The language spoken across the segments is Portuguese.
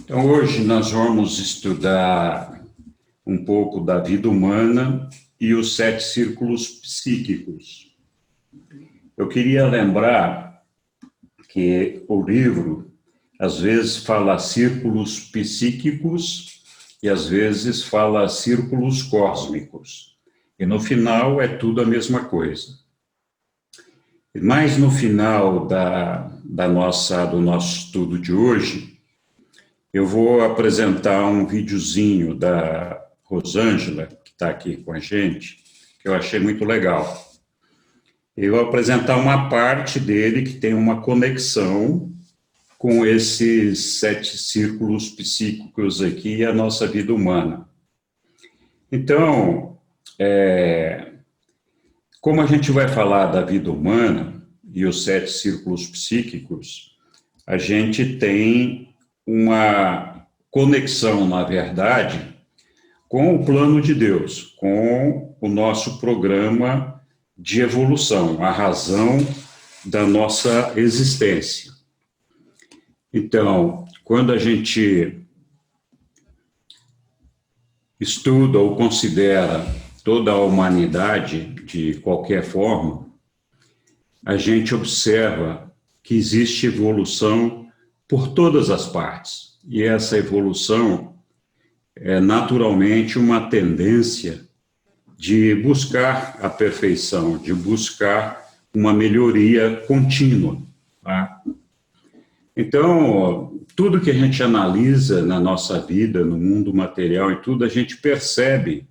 Então, hoje nós vamos estudar um pouco da vida humana e os 7 círculos psíquicos. Eu queria lembrar que o livro, às vezes, fala círculos psíquicos e, às vezes, fala círculos cósmicos. E, no final, é tudo a mesma coisa. Mas, no final do nosso estudo de hoje, eu vou apresentar um videozinho da Rosângela, que está aqui com a gente, que eu achei muito legal. Eu vou apresentar uma parte dele que tem uma conexão com esses 7 círculos psíquicos aqui e a nossa vida humana. Então, como a gente vai falar da vida humana e os 7 círculos psíquicos, a gente tem uma conexão, na verdade, com o plano de Deus, com o nosso programa de evolução, a razão da nossa existência. Então, quando a gente estuda ou considera toda a humanidade de qualquer forma, a gente observa que existe evolução por todas as partes. E essa evolução é naturalmente uma tendência de buscar a perfeição, de buscar uma melhoria contínua. Tá? Então, tudo que a gente analisa na nossa vida, no mundo material e tudo, a gente percebe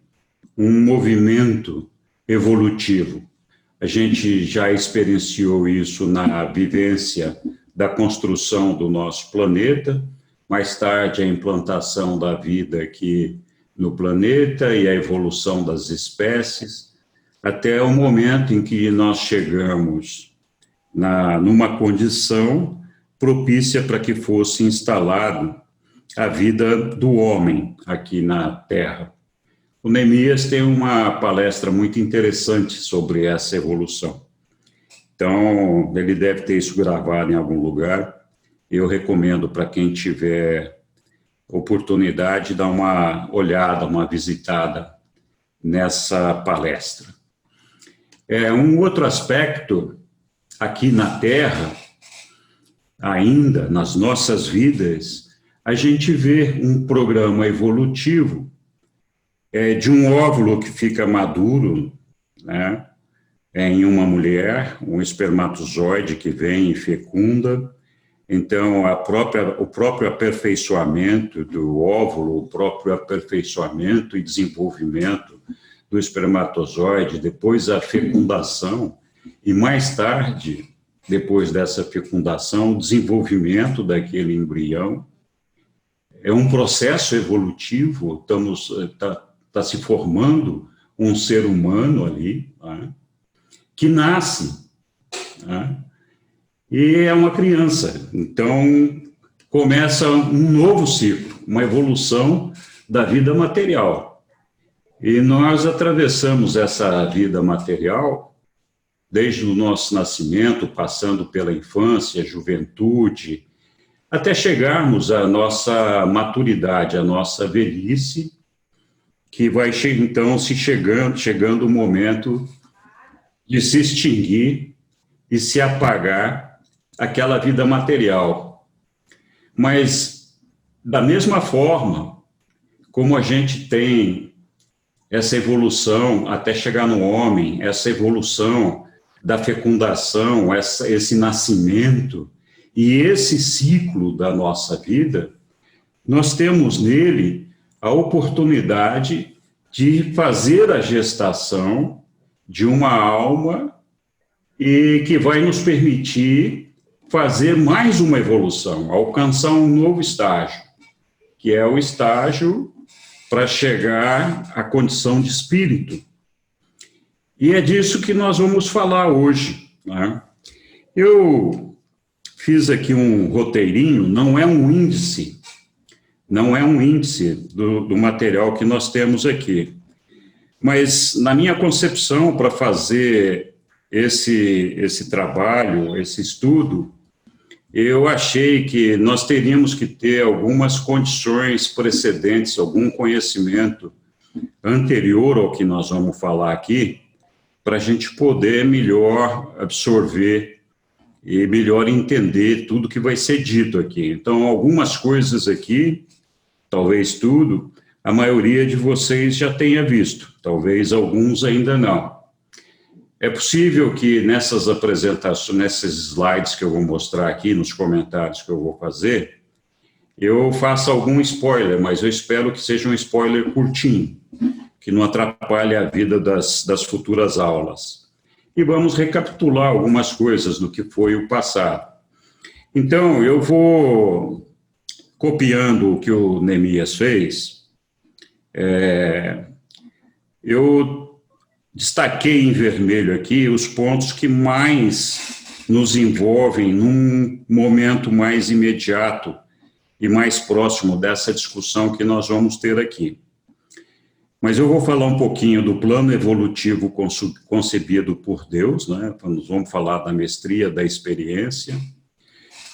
um movimento evolutivo. A gente já experienciou isso na vivência da construção do nosso planeta, mais tarde a implantação da vida aqui no planeta e a evolução das espécies, até o momento em que nós chegamos numa condição propícia para que fosse instalado a vida do homem aqui na Terra. O Neemias tem uma palestra muito interessante sobre essa evolução. Então, ele deve ter isso gravado em algum lugar. Eu recomendo para quem tiver oportunidade dar uma olhada, uma visitada nessa palestra. Um outro aspecto, aqui na Terra, ainda nas nossas vidas, a gente vê um programa evolutivo de um óvulo que fica maduro, né? Em uma mulher, um espermatozoide que vem e fecunda. Então, o próprio aperfeiçoamento do óvulo, o próprio aperfeiçoamento e desenvolvimento do espermatozoide, depois a fecundação, e mais tarde, depois dessa fecundação, o desenvolvimento daquele embrião. É um processo evolutivo, está se formando um ser humano ali, né? Que nasce, né? E é uma criança. Então, começa um novo ciclo, uma evolução da vida material. E nós atravessamos essa vida material desde o nosso nascimento, passando pela infância, juventude, até chegarmos à nossa maturidade, à nossa velhice, que vai, então, chegando o momento de se extinguir e se apagar aquela vida material. Mas, da mesma forma, como a gente tem essa evolução até chegar no homem, essa evolução da fecundação, esse nascimento e esse ciclo da nossa vida, nós temos nele a oportunidade de fazer a gestação de uma alma e que vai nos permitir fazer mais uma evolução, alcançar um novo estágio, que é o estágio para chegar à condição de espírito. E é disso que nós vamos falar hoje, né? Eu fiz aqui um roteirinho, não é um índice do material que nós temos aqui. Mas, na minha concepção, para fazer esse trabalho, esse estudo, eu achei que nós teríamos que ter algumas condições precedentes, algum conhecimento anterior ao que nós vamos falar aqui, para a gente poder melhor absorver e melhor entender tudo que vai ser dito aqui. Então, algumas coisas aqui, talvez tudo, a maioria de vocês já tenha visto, talvez alguns ainda não. É possível que nessas apresentações, nesses slides que eu vou mostrar aqui, nos comentários que eu vou fazer, eu faça algum spoiler, mas eu espero que seja um spoiler curtinho, que não atrapalhe a vida das futuras aulas. E vamos recapitular algumas coisas do que foi o passado. Então, eu vou copiando o que o Neemias fez. Eu destaquei em vermelho aqui os pontos que mais nos envolvem num momento mais imediato e mais próximo dessa discussão que nós vamos ter aqui. Mas eu vou falar um pouquinho do plano evolutivo concebido por Deus, né? Nós vamos falar da mestria, da experiência,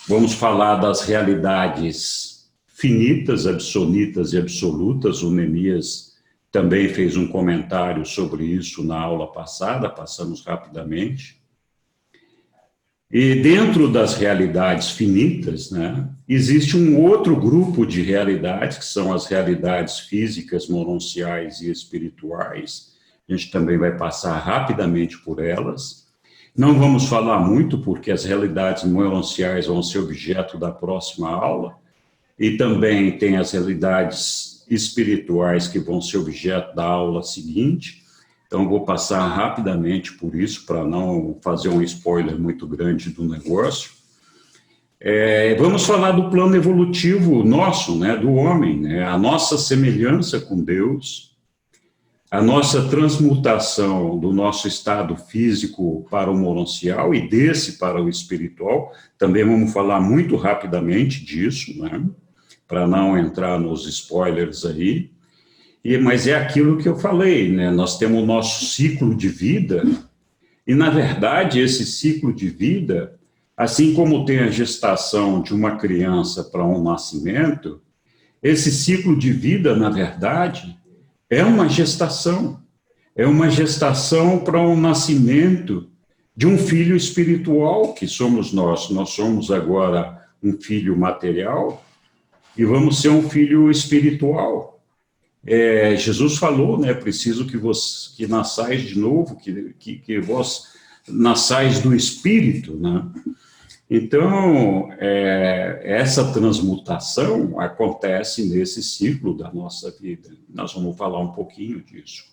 vamos falar das realidades finitas, absolutas e absolutas. O Neemias também fez um comentário sobre isso na aula passada, passamos rapidamente. E dentro das realidades finitas, né, existe um outro grupo de realidades, que são as realidades físicas, mononciais e espirituais. A gente também vai passar rapidamente por elas. Não vamos falar muito, porque as realidades mononciais vão ser objeto da próxima aula, e também tem as realidades espirituais que vão ser objeto da aula seguinte. Então, vou passar rapidamente por isso, para não fazer um spoiler muito grande do negócio. Vamos falar do plano evolutivo nosso, né, do homem, né, a nossa semelhança com Deus, a nossa transmutação do nosso estado físico para o mononcial e desse para o espiritual. Também vamos falar muito rapidamente disso, né, para não entrar nos spoilers aí. Mas é aquilo que eu falei, né? Nós temos o nosso ciclo de vida, e, na verdade, esse ciclo de vida, assim como tem a gestação de uma criança para um nascimento, esse ciclo de vida, na verdade, é uma gestação para um nascimento de um filho espiritual, que somos nós. Nós somos agora um filho material e vamos ser um filho espiritual. Jesus falou, né, preciso que nasçais de novo, que vós nasçais do Espírito, né? Então, essa transmutação acontece nesse ciclo da nossa vida. Nós vamos falar um pouquinho disso.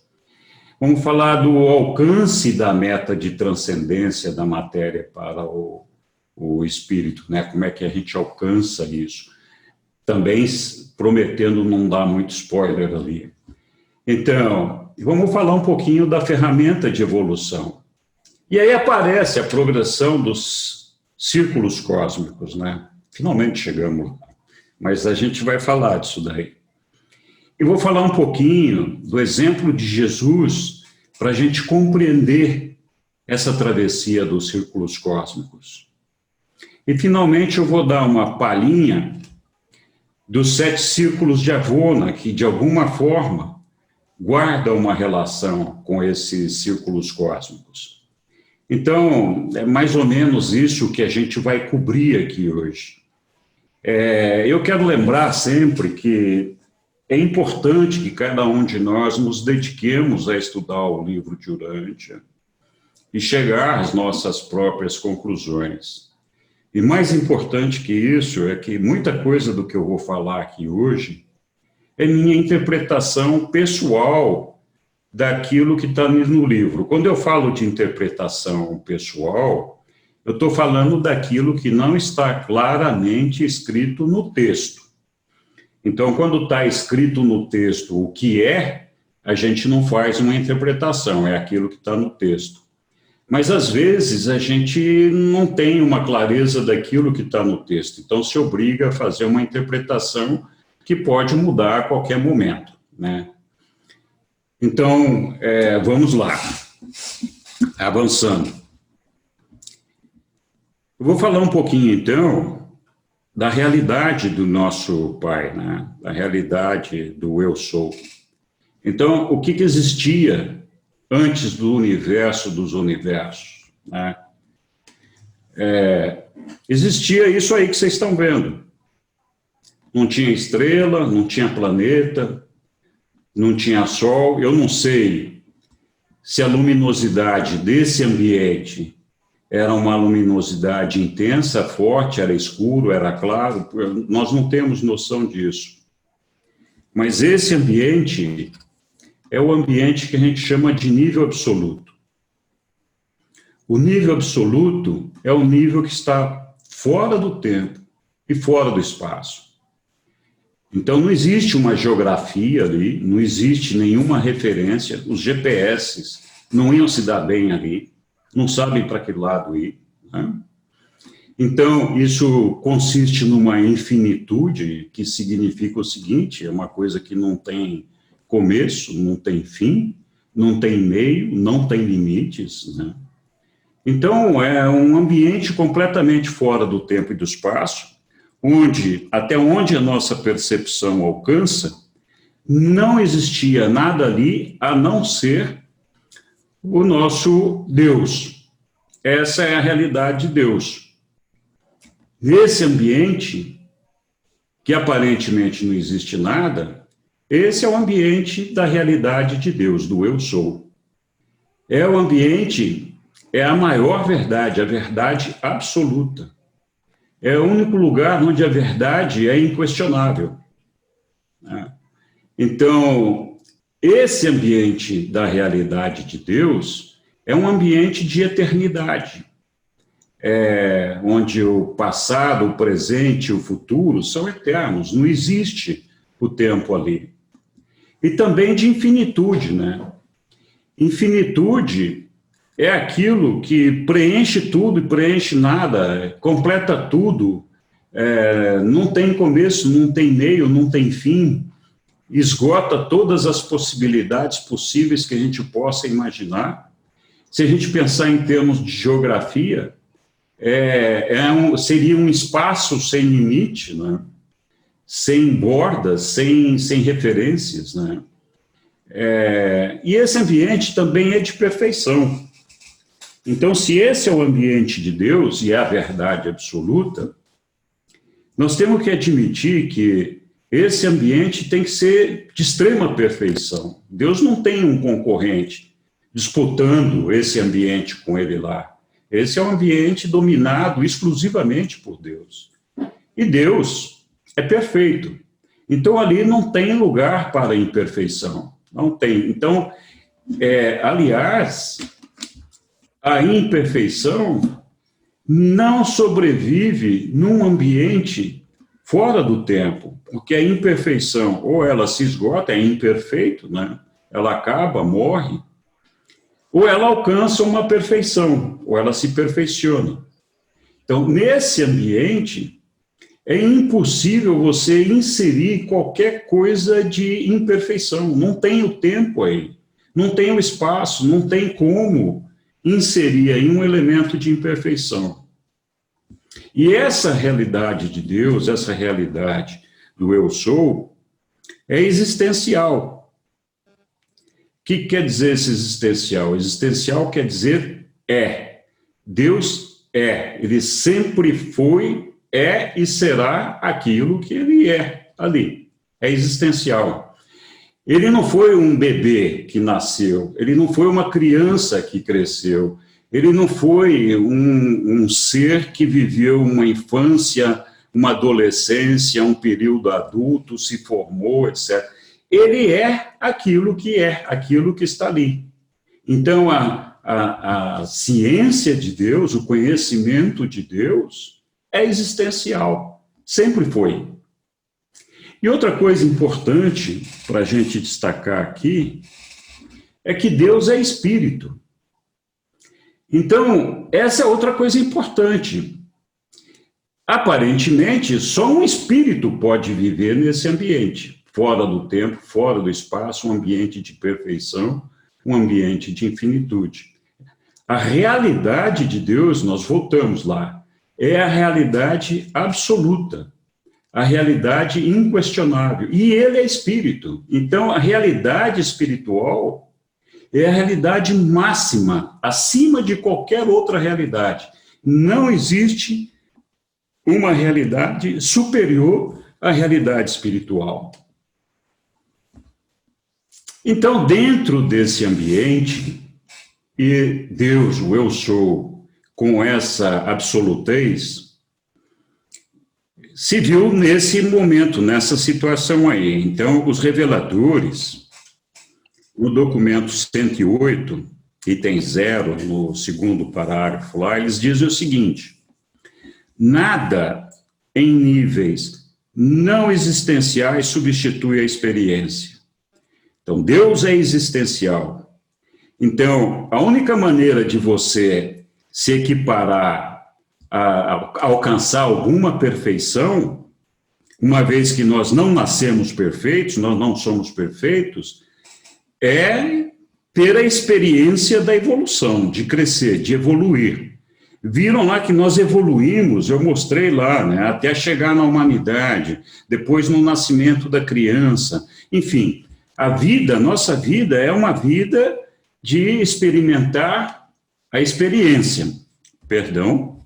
Vamos falar do alcance da meta de transcendência da matéria para o Espírito, né? Como é que a gente alcança isso? Também prometendo não dar muito spoiler ali. Então, vamos falar um pouquinho da ferramenta de evolução. E aí aparece a progressão dos círculos cósmicos, né? Finalmente chegamos lá. Mas a gente vai falar disso daí. E vou falar um pouquinho do exemplo de Jesus para a gente compreender essa travessia dos círculos cósmicos. E, finalmente, eu vou dar uma palhinha dos 7 círculos de Avona, que, de alguma forma, guardam uma relação com esses círculos cósmicos. Então, é mais ou menos isso que a gente vai cobrir aqui hoje. Eu quero lembrar sempre que é importante que cada um de nós nos dediquemos a estudar o livro de Urântia e chegar às nossas próprias conclusões. E mais importante que isso é que muita coisa do que eu vou falar aqui hoje é minha interpretação pessoal daquilo que está no livro. Quando eu falo de interpretação pessoal, eu estou falando daquilo que não está claramente escrito no texto. Então, quando está escrito no texto o que é, a gente não faz uma interpretação, é aquilo que está no texto. Mas, às vezes, a gente não tem uma clareza daquilo que está no texto, então se obriga a fazer uma interpretação que pode mudar a qualquer momento, né? Então, vamos lá, avançando. Eu vou falar um pouquinho, então, da realidade do nosso Pai, né? Da realidade do eu sou. Então, o que existia antes do universo dos universos, né? Existia isso aí que vocês estão vendo. Não tinha estrela, não tinha planeta, não tinha sol. Eu não sei se a luminosidade desse ambiente era uma luminosidade intensa, forte, era escuro, era claro. Nós não temos noção disso. Mas esse ambiente é o ambiente que a gente chama de nível absoluto. O nível absoluto é o nível que está fora do tempo e fora do espaço. Então, não existe uma geografia ali, não existe nenhuma referência, os GPS não iam se dar bem ali, não sabem para que lado ir, né? Então, isso consiste numa infinitude, que significa o seguinte, é uma coisa que não tem começo, não tem fim, não tem meio, não tem limites, né? Então, é um ambiente completamente fora do tempo e do espaço, até onde a nossa percepção alcança, não existia nada ali a não ser o nosso Deus. Essa é a realidade de Deus. Nesse ambiente, que aparentemente não existe nada, esse é o ambiente da realidade de Deus, do eu sou. É o ambiente, é a maior verdade, a verdade absoluta. É o único lugar onde a verdade é inquestionável. Então, esse ambiente da realidade de Deus é um ambiente de eternidade, onde o passado, o presente e o futuro são eternos, não existe o tempo ali. E também de infinitude, né? Infinitude é aquilo que preenche tudo e preenche nada, completa tudo, não tem começo, não tem meio, não tem fim, esgota todas as possibilidades possíveis que a gente possa imaginar. Se a gente pensar em termos de geografia, seria um espaço sem limite, né? Sem bordas, sem referências, né? E esse ambiente também é de perfeição. Então, se esse é o ambiente de Deus e é a verdade absoluta, nós temos que admitir que esse ambiente tem que ser de extrema perfeição. Deus não tem um concorrente disputando esse ambiente com ele lá. Esse é um ambiente dominado exclusivamente por Deus. E Deus é perfeito. Então, ali não tem lugar para imperfeição. Não tem. Então, aliás, a imperfeição não sobrevive num ambiente fora do tempo, porque a imperfeição, ou ela se esgota, é imperfeito, né? Ela acaba, morre, ou ela alcança uma perfeição, ou ela se perfeiciona. Então, nesse ambiente, é impossível você inserir qualquer coisa de imperfeição, não tem o tempo aí, não tem o espaço, não tem como inserir aí um elemento de imperfeição. E essa realidade de Deus, essa realidade do eu sou, é existencial. O que quer dizer esse existencial? Existencial quer dizer é. Deus é. Ele sempre foi, é e será aquilo que ele é ali. É existencial. Ele não foi um bebê que nasceu, ele não foi uma criança que cresceu, ele não foi um ser que viveu uma infância, uma adolescência, um período adulto, se formou, etc. Ele é aquilo que está ali. Então, a ciência de Deus, o conhecimento de Deus, é existencial, sempre foi. E outra coisa importante para a gente destacar aqui é que Deus é espírito. Então, essa é outra coisa importante. Aparentemente, só um espírito pode viver nesse ambiente, fora do tempo, fora do espaço, um ambiente de perfeição, um ambiente de infinitude. A realidade de Deus, nós voltamos lá, é a realidade absoluta, a realidade inquestionável. E ele é espírito. Então, a realidade espiritual é a realidade máxima, acima de qualquer outra realidade. Não existe uma realidade superior à realidade espiritual. Então, dentro desse ambiente, e Deus, o eu sou, com essa absolutez, se viu nesse momento, nessa situação aí. Então, os reveladores, no documento 108, item 0, no segundo parágrafo lá, eles dizem o seguinte: nada em níveis não existenciais substitui a experiência. Então, Deus é existencial. Então, a única maneira de você se equiparar a alcançar alguma perfeição, uma vez que nós não nascemos perfeitos, nós não somos perfeitos, é ter a experiência da evolução, de crescer, de evoluir. Viram lá que nós evoluímos, eu mostrei lá, né, até chegar na humanidade, depois no nascimento da criança. Enfim, a vida, nossa vida é uma vida de experimentar a experiência. Perdão.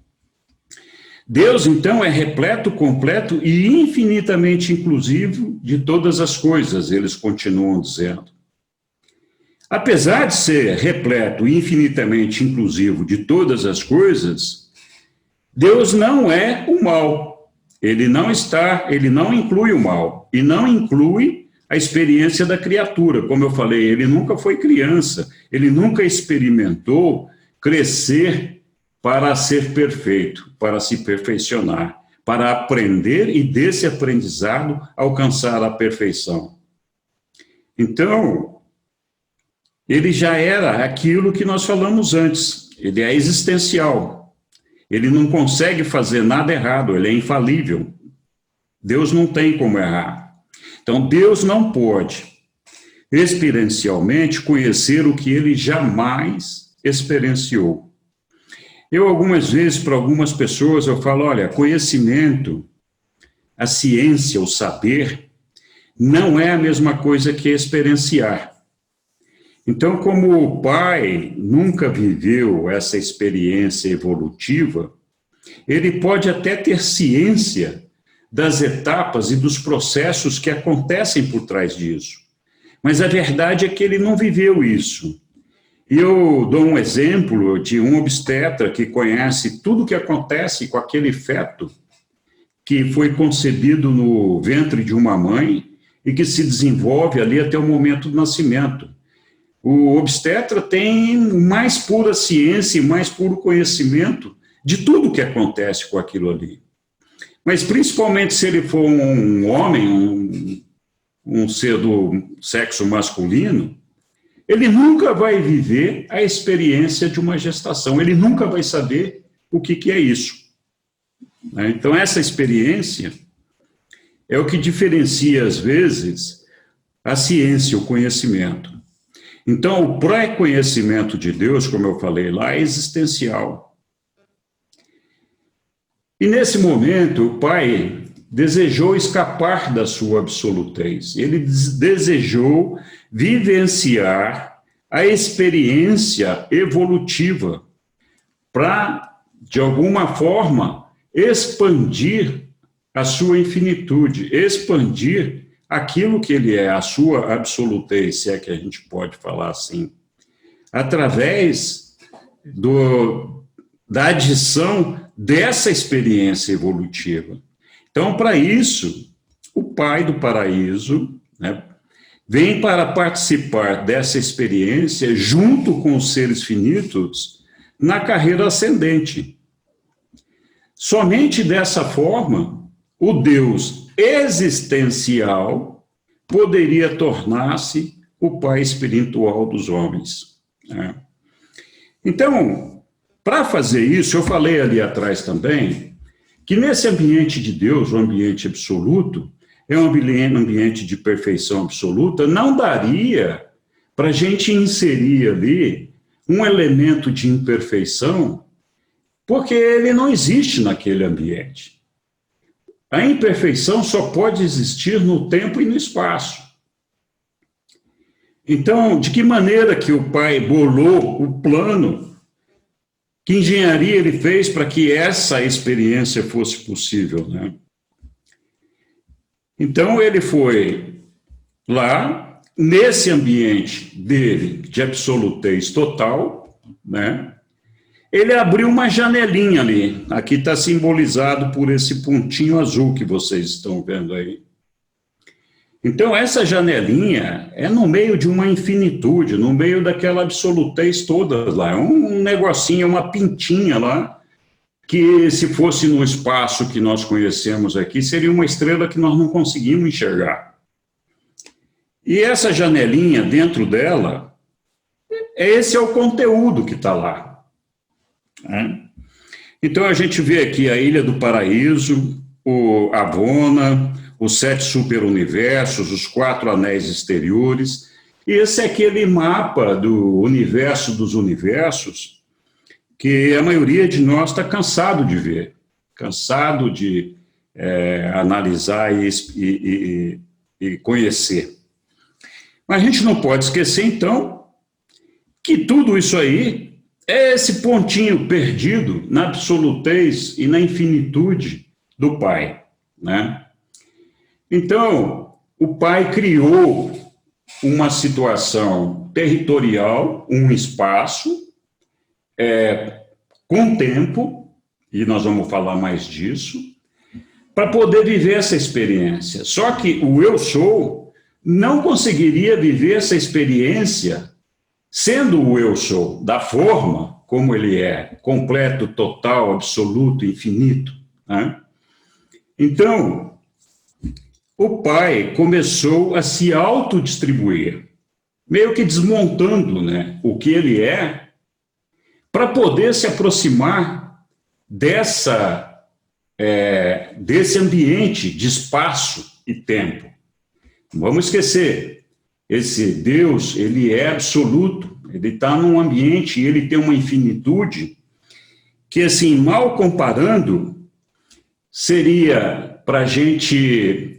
Deus, então, é repleto, completo e infinitamente inclusivo de todas as coisas, eles continuam dizendo. Apesar de ser repleto e infinitamente inclusivo de todas as coisas, Deus não é o mal. Ele não inclui o mal e não inclui a experiência da criatura. Como eu falei, ele nunca foi criança, ele nunca experimentou crescer para ser perfeito, para se perfeccionar, para aprender e desse aprendizado alcançar a perfeição. Então, ele já era aquilo que nós falamos antes, ele é existencial, ele não consegue fazer nada errado, ele é infalível, Deus não tem como errar. Então, Deus não pode, experiencialmente, conhecer o que ele jamais experienciou. Eu, algumas vezes, para algumas pessoas, eu falo, olha, conhecimento, a ciência, o saber, não é a mesma coisa que experienciar. Então, como o pai nunca viveu essa experiência evolutiva, ele pode até ter ciência das etapas e dos processos que acontecem por trás disso. Mas a verdade é que ele não viveu isso. E eu dou um exemplo de um obstetra que conhece tudo o que acontece com aquele feto que foi concebido no ventre de uma mãe e que se desenvolve ali até o momento do nascimento. O obstetra tem mais pura ciência e mais puro conhecimento de tudo que acontece com aquilo ali. Mas principalmente se ele for um homem, um ser do sexo masculino, ele nunca vai viver a experiência de uma gestação, ele nunca vai saber o que é isso. Então, essa experiência é o que diferencia, às vezes, a ciência, o conhecimento. Então, o pré-conhecimento de Deus, como eu falei lá, é existencial. E nesse momento, o pai desejou escapar da sua absolutez. Ele desejou vivenciar a experiência evolutiva para, de alguma forma, expandir a sua infinitude, expandir aquilo que ele é, a sua absolutez, se é que a gente pode falar assim, através da adição dessa experiência evolutiva. Então, para isso, o Pai do Paraíso, né, vem para participar dessa experiência junto com os seres finitos na carreira ascendente. Somente dessa forma, o Deus existencial poderia tornar-se o Pai espiritual dos homens. Né? Então, para fazer isso, eu falei ali atrás também, que nesse ambiente de Deus, o ambiente absoluto, é um ambiente de perfeição absoluta, não daria para a gente inserir ali um elemento de imperfeição porque ele não existe naquele ambiente. A imperfeição só pode existir no tempo e no espaço. Então, de que maneira que o Pai bolou o plano? Que engenharia ele fez para que essa experiência fosse possível, né? Então, ele foi lá, nesse ambiente dele, de absolutez total, né? Ele abriu uma janelinha ali. Aqui está simbolizado por esse pontinho azul que vocês estão vendo aí. Então, essa janelinha é no meio de uma infinitude, no meio daquela absolutez toda lá. Um negocinho, uma pintinha lá, que se fosse no espaço que nós conhecemos aqui, seria uma estrela que nós não conseguimos enxergar. E essa janelinha, dentro dela, esse é o conteúdo que está lá. Né? Então, a gente vê aqui a Ilha do Paraíso, o Avona, os 7 superuniversos, os 4 anéis exteriores. E esse é aquele mapa do universo dos universos que a maioria de nós está cansado de ver, cansado de analisar e conhecer. Mas a gente não pode esquecer, então, que tudo isso aí é esse pontinho perdido na absolutez e na infinitude do Pai, né? Então, o Pai criou uma situação territorial, um espaço, com tempo, e nós vamos falar mais disso, para poder viver essa experiência. Só que o eu sou não conseguiria viver essa experiência sendo o eu sou, da forma como ele é, completo, total, absoluto, infinito, né? Então, o Pai começou a se autodistribuir, meio que desmontando, né, o que ele é, para poder se aproximar desse ambiente de espaço e tempo. Não vamos esquecer, esse Deus, ele é absoluto, ele está num ambiente, ele tem uma infinitude que, assim, mal comparando, seria para a gente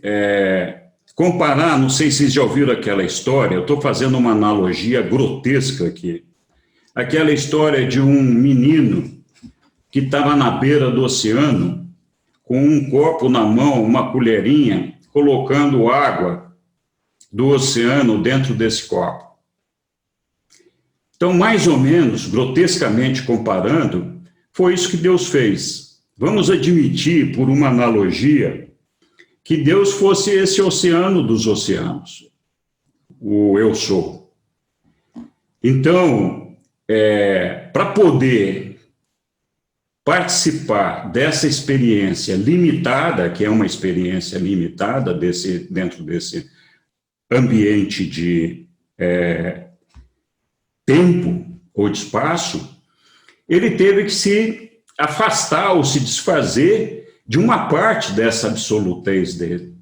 comparar, não sei se vocês já ouviram aquela história, eu estou fazendo uma analogia grotesca aqui, aquela história de um menino que estava na beira do oceano, com um copo na mão, uma colherinha, colocando água do oceano dentro desse copo. Então, mais ou menos, grotescamente comparando, foi isso que Deus fez. Vamos admitir, por uma analogia, que Deus fosse esse oceano dos oceanos, o eu sou. Então, para poder participar dessa experiência limitada, que é uma experiência limitada dentro desse ambiente de tempo ou de espaço, ele teve que se afastar ou se desfazer de uma parte dessa absolutez dele.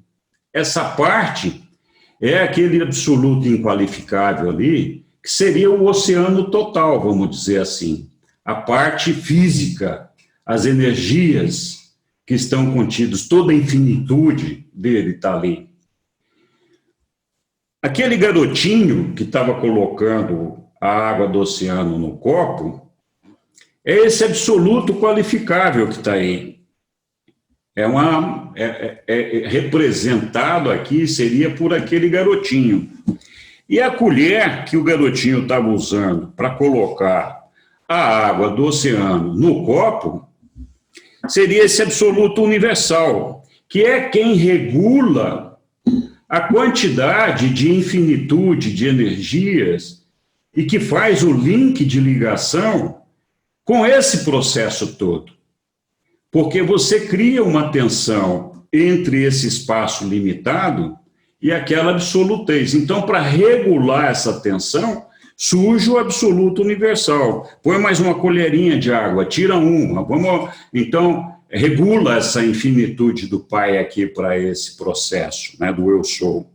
Essa parte é aquele absoluto inqualificável ali, que seria o oceano total, vamos dizer assim. A parte física, as energias que estão contidas, toda a infinitude dele está ali. Aquele garotinho que estava colocando a água do oceano no copo, é esse absoluto qualificável que está aí. Representado aqui, seria por aquele garotinho. E a colher que o garotinho estava usando para colocar a água do oceano no copo, seria esse absoluto universal, que é quem regula a quantidade de infinitude de energias e que faz o link de ligação com esse processo todo. Porque você cria uma tensão entre esse espaço limitado e aquela absolutez. Então, para regular essa tensão, surge o absoluto universal. Põe mais uma colherinha de água, tira uma. Então, regula essa infinitude do Pai aqui para esse processo, né, do eu sou.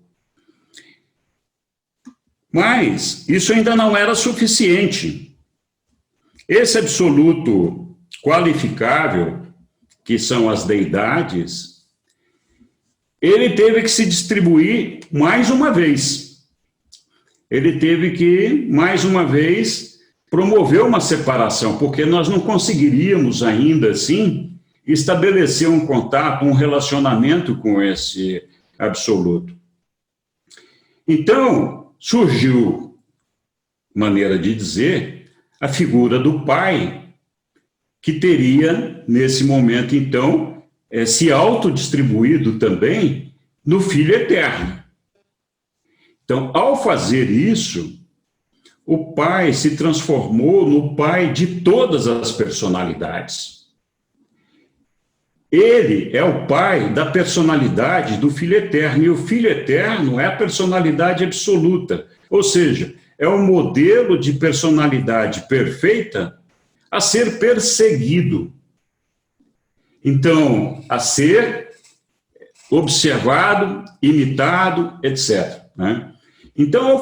Mas isso ainda não era suficiente. Esse absoluto qualificável, que são as deidades, ele teve que se distribuir mais uma vez. Ele teve que, mais uma vez, promover uma separação, porque nós não conseguiríamos ainda assim estabelecer um contato, um relacionamento com esse absoluto. Então, surgiu, maneira de dizer, a figura do pai, que teria, nesse momento, então, se autodistribuído também no Filho Eterno. Então, ao fazer isso, o pai se transformou no pai de todas as personalidades. Ele é o pai da personalidade do Filho Eterno, e o Filho Eterno é a personalidade absoluta, ou seja, é o modelo de personalidade perfeita a ser perseguido. Então, a ser observado, imitado, etc. Né? Então,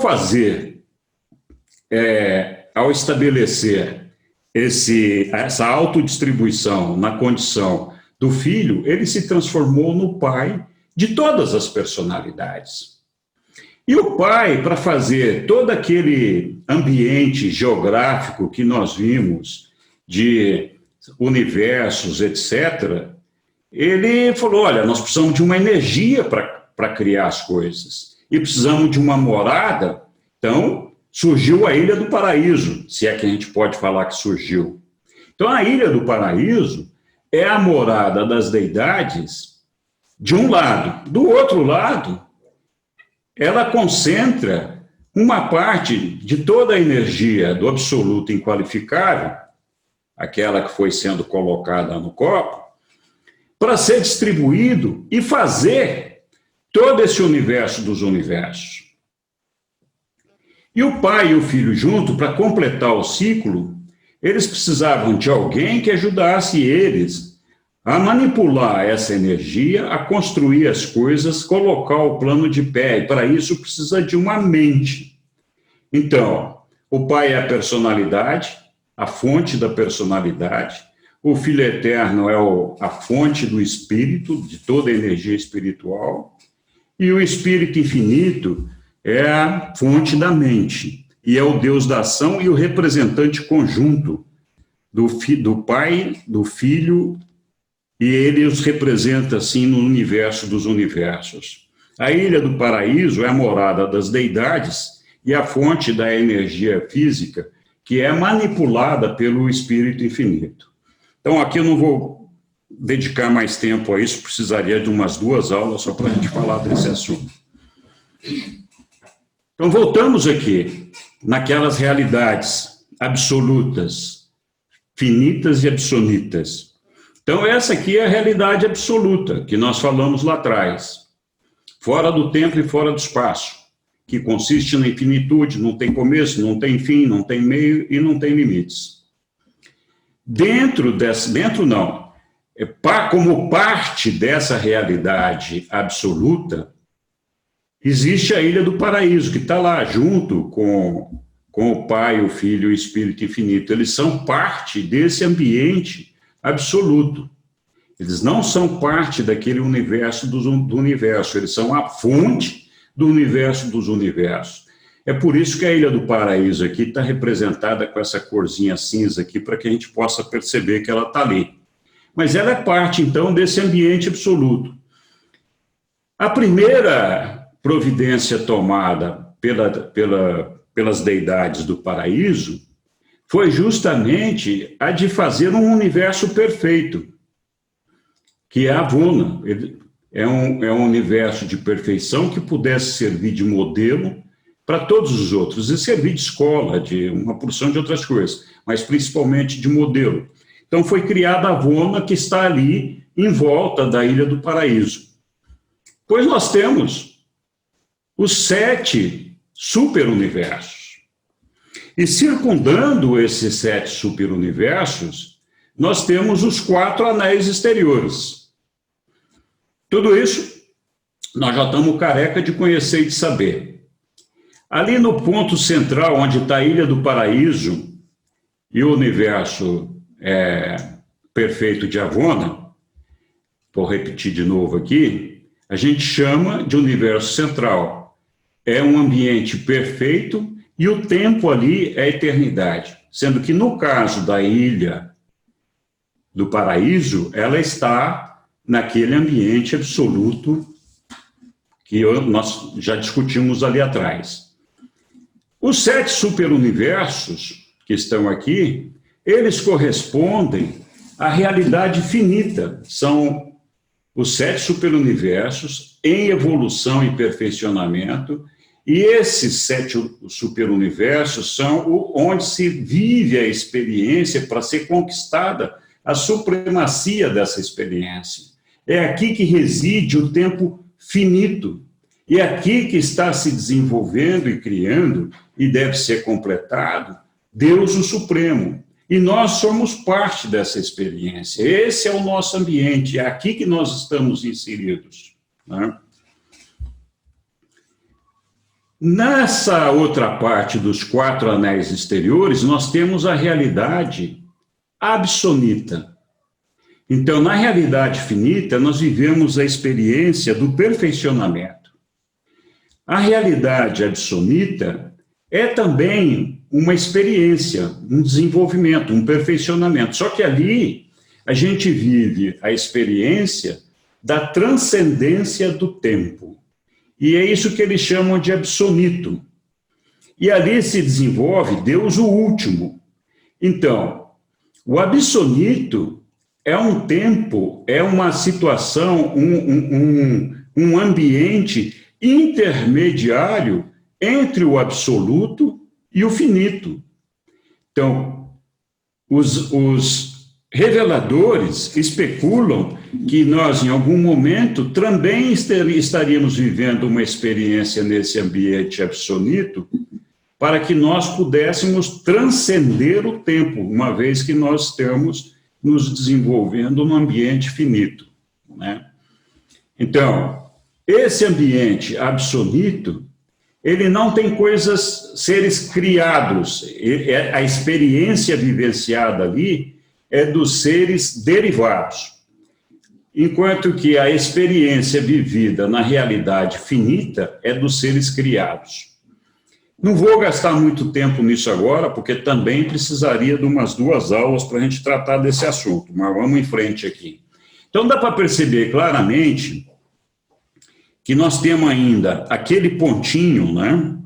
ao estabelecer essa autodistribuição na condição do filho, ele se transformou no pai de todas as personalidades. E o pai, para fazer todo aquele ambiente geográfico que nós vimos, de universos, etc., ele falou, olha, nós precisamos de uma energia para criar as coisas, e precisamos de uma morada. Então, surgiu a Ilha do Paraíso, se é que a gente pode falar que surgiu. Então, a Ilha do Paraíso é a morada das deidades de um lado. Do outro lado, ela concentra uma parte de toda a energia do absoluto inqualificável, aquela que foi sendo colocada no copo, para ser distribuído e fazer todo esse universo dos universos. E o pai e o filho junto, para completar o ciclo, eles precisavam de alguém que ajudasse eles a manipular essa energia, a construir as coisas, colocar o plano de pé, e para isso precisa de uma mente. Então, o pai é a personalidade, a fonte da personalidade, o Filho Eterno é a fonte do espírito, de toda a energia espiritual, e o Espírito Infinito é a fonte da mente, e é o Deus da ação e o representante conjunto do Pai, do Filho, e ele os representa, assim, no universo dos universos. A Ilha do Paraíso é a morada das deidades e a fonte da energia física, que é manipulada pelo Espírito Infinito. Então, aqui eu não vou dedicar mais tempo a isso, precisaria de umas 2 aulas só para a gente falar desse assunto. Então, voltamos aqui naquelas realidades absolutas, finitas e absonitas. Então, essa aqui é a realidade absoluta, que nós falamos lá atrás, fora do tempo e fora do espaço, que consiste na infinitude, não tem começo, não tem fim, não tem meio e não tem limites. Como parte dessa realidade absoluta, existe a Ilha do Paraíso, que está lá junto com o Pai, o Filho e o Espírito Infinito. Eles são parte desse ambiente absoluto. Eles não são parte daquele universo do universo, eles são a fonte do universo dos universos. É por isso que a Ilha do Paraíso aqui está representada com essa corzinha cinza aqui, para que a gente possa perceber que ela está ali. Mas ela é parte, então, desse ambiente absoluto. A primeira providência tomada pelas deidades do paraíso foi justamente a de fazer um universo perfeito, que é a Avona. É um universo de perfeição que pudesse servir de modelo para todos os outros, e servir de escola, de uma porção de outras coisas, mas principalmente de modelo. Então foi criada a Avona, que está ali em volta da Ilha do Paraíso. Pois nós temos os 7 superuniversos. E circundando esses 7 superuniversos, nós temos os 4 anéis exteriores. Tudo isso nós já estamos careca de conhecer e de saber. Ali no ponto central, onde está a Ilha do Paraíso e o universo perfeito de Avona, vou repetir de novo aqui, a gente chama de universo central. É um ambiente perfeito e o tempo ali é a eternidade. Sendo que no caso da ilha do paraíso, ela está naquele ambiente absoluto que nós já discutimos ali atrás. Os 7 superuniversos que estão aqui, eles correspondem à realidade finita. São os 7 superuniversos em evolução e perfeccionamento, e esses 7 superuniversos são onde se vive a experiência para ser conquistada a supremacia dessa experiência. É aqui que reside o tempo finito, e é aqui que está se desenvolvendo e criando, e deve ser completado, Deus o Supremo. E nós somos parte dessa experiência. Esse é o nosso ambiente, é aqui que nós estamos inseridos, né? Nessa outra parte dos 4 anéis exteriores, nós temos a realidade absoluta. Então, na realidade finita, nós vivemos a experiência do perfeccionamento. A realidade absoluta é também uma experiência, um desenvolvimento, um perfeccionamento. Só que ali a gente vive a experiência da transcendência do tempo. E é isso que eles chamam de absoluto. E ali se desenvolve Deus o último. Então, o absoluto é um tempo, é uma situação, um ambiente intermediário entre o absoluto e o finito. Então, os reveladores especulam que nós, em algum momento, também estaríamos vivendo uma experiência nesse ambiente absoluto, para que nós pudéssemos transcender o tempo, uma vez que nós estamos nos desenvolvendo num ambiente finito, né? Então, esse ambiente absoluto, ele não tem seres criados, a experiência vivenciada ali é dos seres derivados, enquanto que a experiência vivida na realidade finita é dos seres criados. Não vou gastar muito tempo nisso agora, porque também precisaria de umas 2 aulas para a gente tratar desse assunto, mas vamos em frente aqui. Então, dá para perceber claramente que nós temos ainda aquele pontinho, né,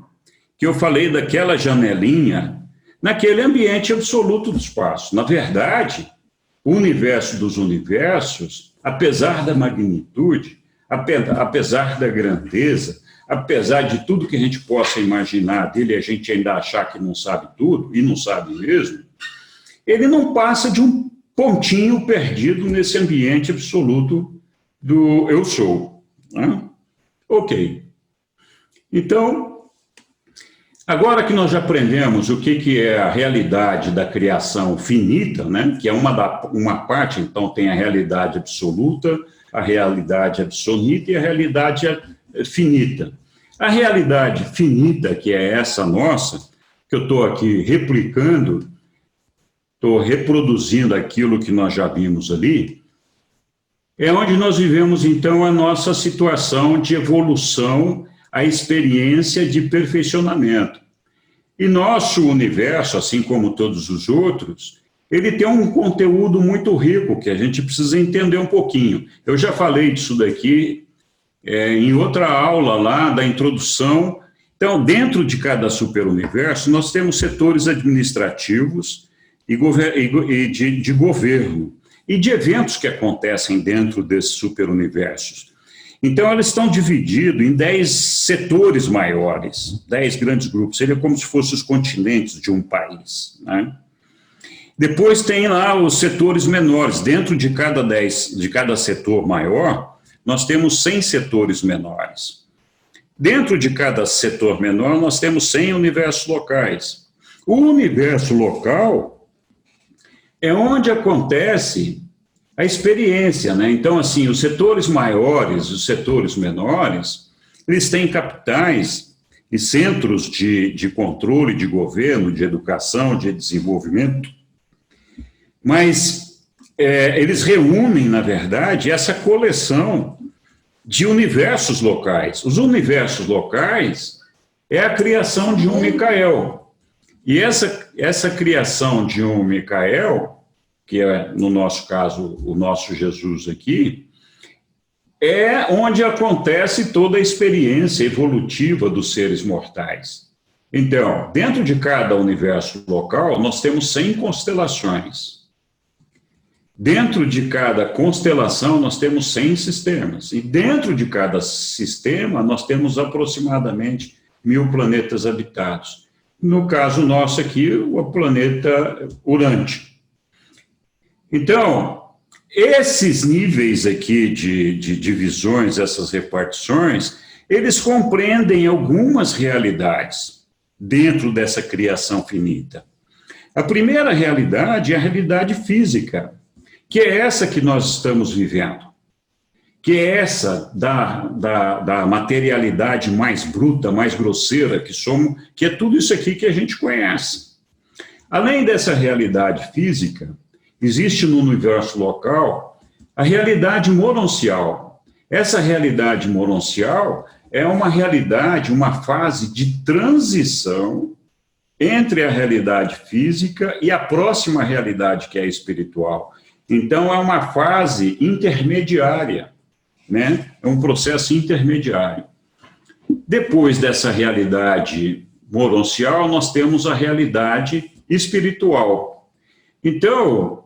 que eu falei daquela janelinha, naquele ambiente absoluto do espaço. Na verdade, o universo dos universos, apesar da magnitude, apesar da grandeza, apesar de tudo que a gente possa imaginar dele, a gente ainda achar que não sabe tudo, e não sabe mesmo, ele não passa de um pontinho perdido nesse ambiente absoluto do eu sou, né? Ok. Então, agora que nós já aprendemos o que é a realidade da criação finita, né, que é uma parte, então tem a realidade absoluta, a realidade absoluta e a realidade finita. A realidade finita, que é essa nossa, que eu estou aqui replicando, estou reproduzindo aquilo que nós já vimos ali, é onde nós vivemos, então, a nossa situação de evolução, a experiência de perfeccionamento. E nosso universo, assim como todos os outros, ele tem um conteúdo muito rico, que a gente precisa entender um pouquinho. Eu já falei disso daqui em outra aula lá, da introdução. Então, dentro de cada superuniverso, nós temos setores administrativos e de governo, e de eventos que acontecem dentro desses superuniversos. Então, eles estão divididos em 10 setores maiores, 10 grandes grupos, seria como se fossem os continentes de um país, né? Depois tem lá os setores menores, dentro de cada setor maior, nós temos 100 setores menores. Dentro de cada setor menor, nós temos 100 universos locais. O universo local é onde acontece a experiência, né? Então, assim, os setores maiores, os setores menores, eles têm capitais e centros de controle, de governo, de educação, de desenvolvimento, mas eles reúnem, na verdade, essa coleção de universos locais. Os universos locais é a criação de um Micael. E essa criação de um Micael, que é, no nosso caso, o nosso Jesus aqui, é onde acontece toda a experiência evolutiva dos seres mortais. Então, dentro de cada universo local, nós temos 100 constelações. Dentro de cada constelação, nós temos 100 sistemas. E dentro de cada sistema, nós temos aproximadamente 1000 planetas habitados. No caso nosso aqui, o planeta Urante. Então, esses níveis aqui de divisões, essas repartições, eles compreendem algumas realidades dentro dessa criação finita. A primeira realidade é a realidade física, que é essa que nós estamos vivendo, que é essa da materialidade mais bruta, mais grosseira que somos, que é tudo isso aqui que a gente conhece. Além dessa realidade física, existe no universo local a realidade moroncial. Essa realidade moroncial é uma realidade, uma fase de transição entre a realidade física e a próxima realidade, que é a espiritual. Então, é uma fase intermediária, né? É um processo intermediário. Depois dessa realidade moroncial, nós temos a realidade espiritual. Então,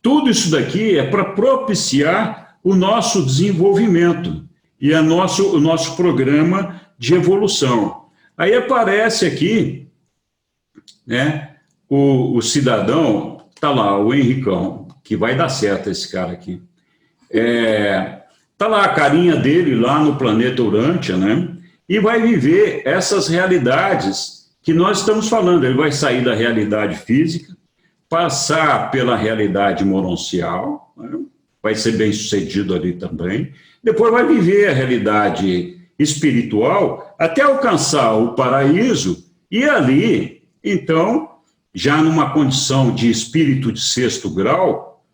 tudo isso daqui é para propiciar o nosso desenvolvimento e o nosso programa de evolução. Aí aparece aqui, né, o cidadão, está lá, o Henricão, que vai dar certo esse cara aqui. Está lá a carinha dele, lá no planeta Urântia, né? E vai viver essas realidades que nós estamos falando. Ele vai sair da realidade física, passar pela realidade moroncial, né? Vai ser bem sucedido ali também. Depois vai viver a realidade espiritual até alcançar o paraíso e ali, então, já numa condição de espírito de 6º grau,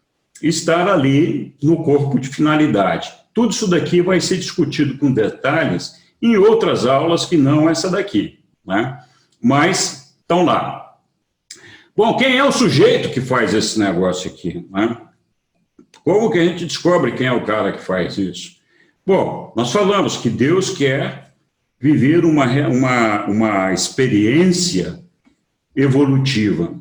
estar ali no corpo de finalidade. Tudo isso daqui vai ser discutido com detalhes em outras aulas que não essa daqui, né? Mas estão lá. Bom, quem é o sujeito que faz esse negócio aqui, né? Como que a gente descobre quem é o cara que faz isso? Bom, nós falamos que Deus quer viver uma experiência evolutiva.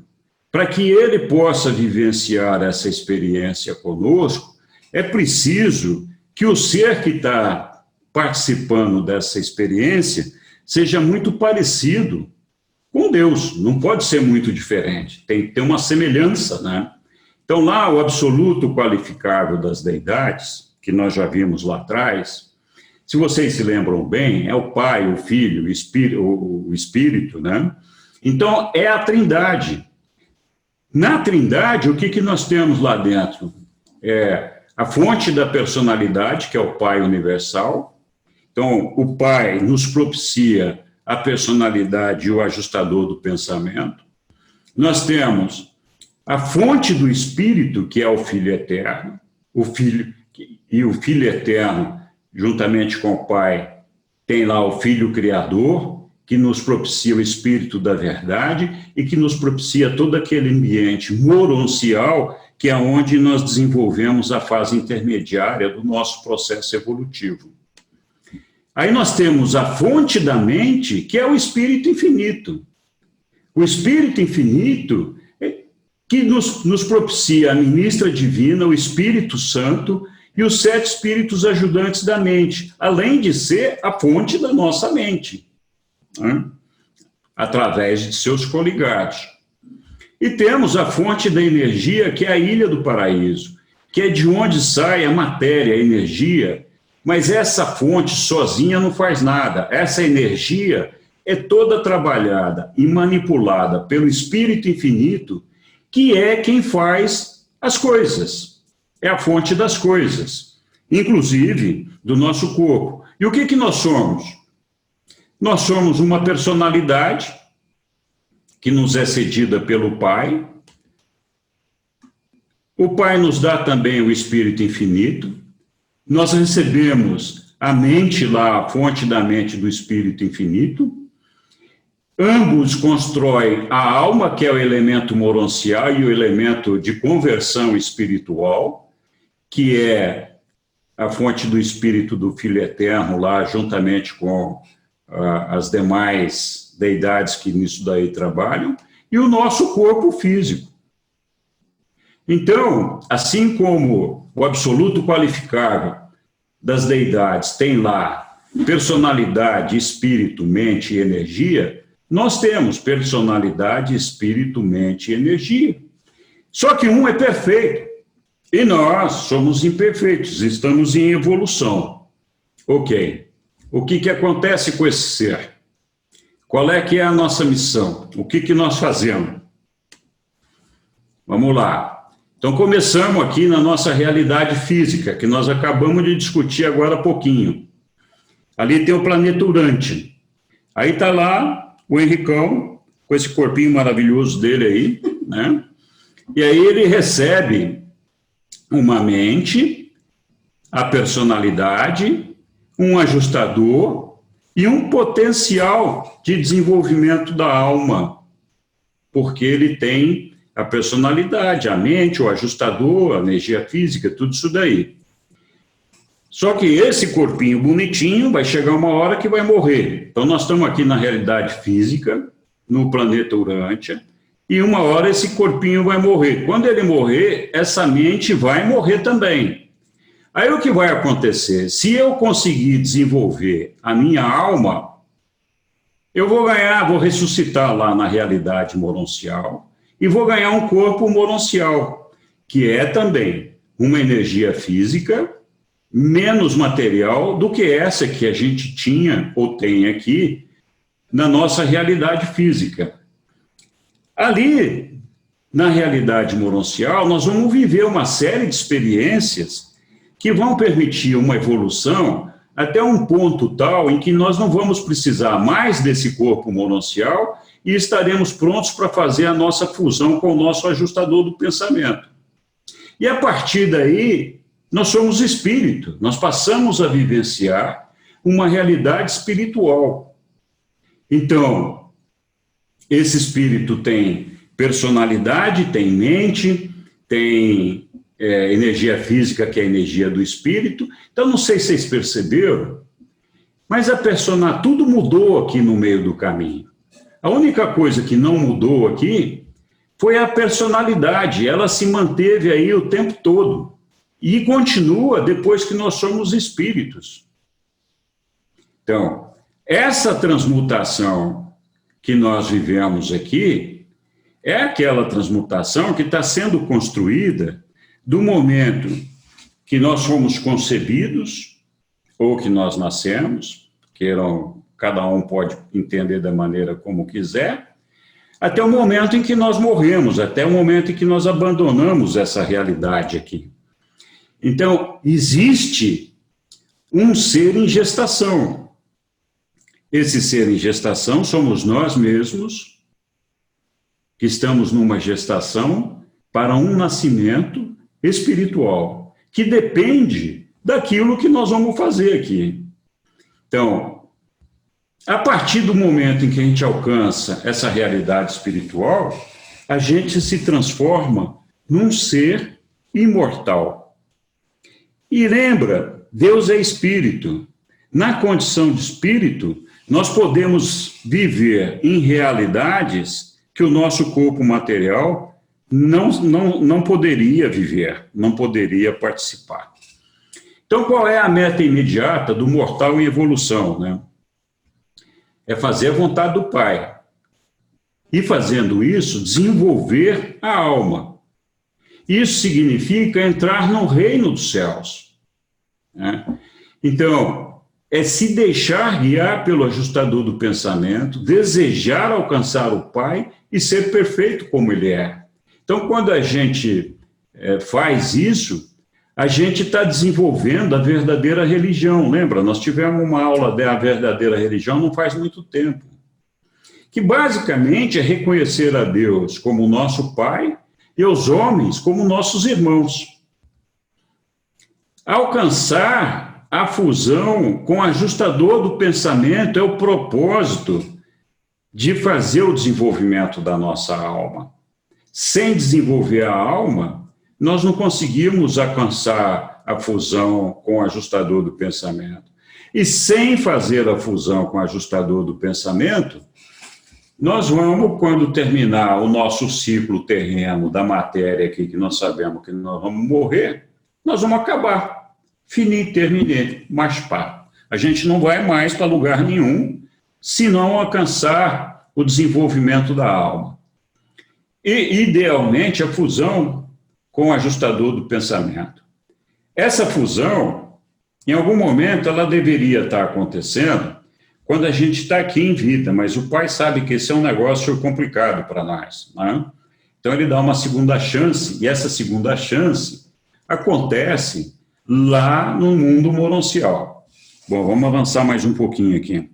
Para que ele possa vivenciar essa experiência conosco, é preciso que o ser que está participando dessa experiência seja muito parecido com Deus. Não pode ser muito diferente, tem que ter uma semelhança, né? Então, lá, o absoluto qualificável das deidades, que nós já vimos lá atrás, se vocês se lembram bem, é o Pai, o Filho, o Espírito, né? Então, é a Trindade. Na Trindade, o que nós temos lá dentro? É a fonte da personalidade, que é o Pai universal. Então, o Pai nos propicia a personalidade e o ajustador do pensamento. Nós temos a fonte do Espírito, que é o Filho Eterno, o Filho Eterno, juntamente com o Pai, tem lá o Filho Criador, que nos propicia o Espírito da Verdade e que nos propicia todo aquele ambiente moroncial, que é onde nós desenvolvemos a fase intermediária do nosso processo evolutivo. Aí nós temos a fonte da mente, que é o Espírito Infinito. O Espírito Infinito que nos propicia a ministra divina, o Espírito Santo e os 7 espíritos ajudantes da mente, além de ser a fonte da nossa mente, né? Através de seus coligados. E temos a fonte da energia, que é a Ilha do Paraíso, que é de onde sai a matéria, a energia, mas essa fonte sozinha não faz nada. Essa energia é toda trabalhada e manipulada pelo Espírito Infinito, que é quem faz as coisas, é a fonte das coisas, inclusive do nosso corpo. E o que nós somos? Nós somos uma personalidade que nos é cedida pelo Pai, O Pai nos dá também o Espírito infinito. Nós recebemos a mente lá, a fonte da mente do Espírito infinito. Ambos constroem a alma, que é o elemento moroncial, e o elemento de conversão espiritual, que é a fonte do Espírito do Filho Eterno, lá juntamente com as demais deidades que nisso daí trabalham, e o nosso corpo físico. Então, assim como o absoluto qualificável das deidades tem lá personalidade, espírito, mente e energia, nós temos personalidade, espírito, mente e energia. Só que um é perfeito e nós somos imperfeitos, estamos em evolução. Ok. O que acontece com esse ser? Qual é que é a nossa missão? O que nós fazemos? Vamos lá. Então, começamos aqui na nossa realidade física, que nós acabamos de discutir agora há pouquinho. Ali tem o planeta Urântia. Aí está lá o Henricão, com esse corpinho maravilhoso dele aí, né? E aí ele recebe uma mente, a personalidade, um ajustador e um potencial de desenvolvimento da alma, porque ele tem a personalidade, a mente, o ajustador, a energia física, tudo isso daí. Só que esse corpinho bonitinho vai chegar uma hora que vai morrer. Então nós estamos aqui na realidade física, no planeta Urântia, e uma hora esse corpinho vai morrer. Quando ele morrer, essa mente vai morrer também. Aí o que vai acontecer? Se eu conseguir desenvolver a minha alma, eu vou ganhar, vou ressuscitar lá na realidade moroncial, e vou ganhar um corpo moroncial, que é também uma energia física menos material do que essa que a gente tinha ou tem aqui na nossa realidade física. Ali, na realidade moroncial, nós vamos viver uma série de experiências que vão permitir uma evolução até um ponto tal em que nós não vamos precisar mais desse corpo moroncial e estaremos prontos para fazer a nossa fusão com o nosso ajustador do pensamento. E a partir daí, nós somos espírito, nós passamos a vivenciar uma realidade espiritual. Então, esse espírito tem personalidade, tem mente, tem energia física, que é a energia do espírito. Então, não sei se vocês perceberam, mas tudo mudou aqui no meio do caminho. A única coisa que não mudou aqui foi a personalidade, ela se manteve aí o tempo todo e continua depois que nós somos espíritos. Então, essa transmutação que nós vivemos aqui é aquela transmutação que está sendo construída do momento que nós fomos concebidos ou que nós nascemos, cada um pode entender da maneira como quiser, até o momento em que nós morremos, até o momento em que nós abandonamos essa realidade aqui. Então, existe um ser em gestação. Esse ser em gestação somos nós mesmos, que estamos numa gestação para um nascimento espiritual, que depende daquilo que nós vamos fazer aqui. Então, a partir do momento em que a gente alcança essa realidade espiritual, a gente se transforma num ser imortal. E lembra, Deus é espírito. Na condição de espírito, nós podemos viver em realidades que o nosso corpo material não poderia viver, não poderia participar. Então, qual é a meta imediata do mortal em evolução, né? É fazer a vontade do Pai. E fazendo isso, desenvolver a alma. Isso significa entrar no reino dos céus, né? Então, é se deixar guiar pelo ajustador do pensamento, desejar alcançar o Pai e ser perfeito como Ele é. Então, quando a gente faz isso, a gente está desenvolvendo a verdadeira religião. Lembra? Nós tivemos uma aula da verdadeira religião não faz muito tempo, que basicamente é reconhecer a Deus como o nosso Pai e os homens como nossos irmãos. Alcançar a fusão com o ajustador do pensamento é o propósito de fazer o desenvolvimento da nossa alma. Sem desenvolver a alma, nós não conseguimos alcançar a fusão com o ajustador do pensamento. E sem fazer a fusão com o ajustador do pensamento, nós vamos, quando terminar o nosso ciclo terreno da matéria aqui, que nós sabemos que nós vamos morrer, nós vamos acabar. Finito, terminei, mas pá. A gente não vai mais para lugar nenhum se não alcançar o desenvolvimento da alma. E, idealmente, a fusão com o ajustador do pensamento. Essa fusão, em algum momento, ela deveria estar acontecendo quando a gente está aqui em vida, mas o Pai sabe que esse é um negócio complicado para nós, né? Então, ele dá uma segunda chance, e essa segunda chance acontece lá no mundo moroncial. Bom, vamos avançar mais um pouquinho aqui.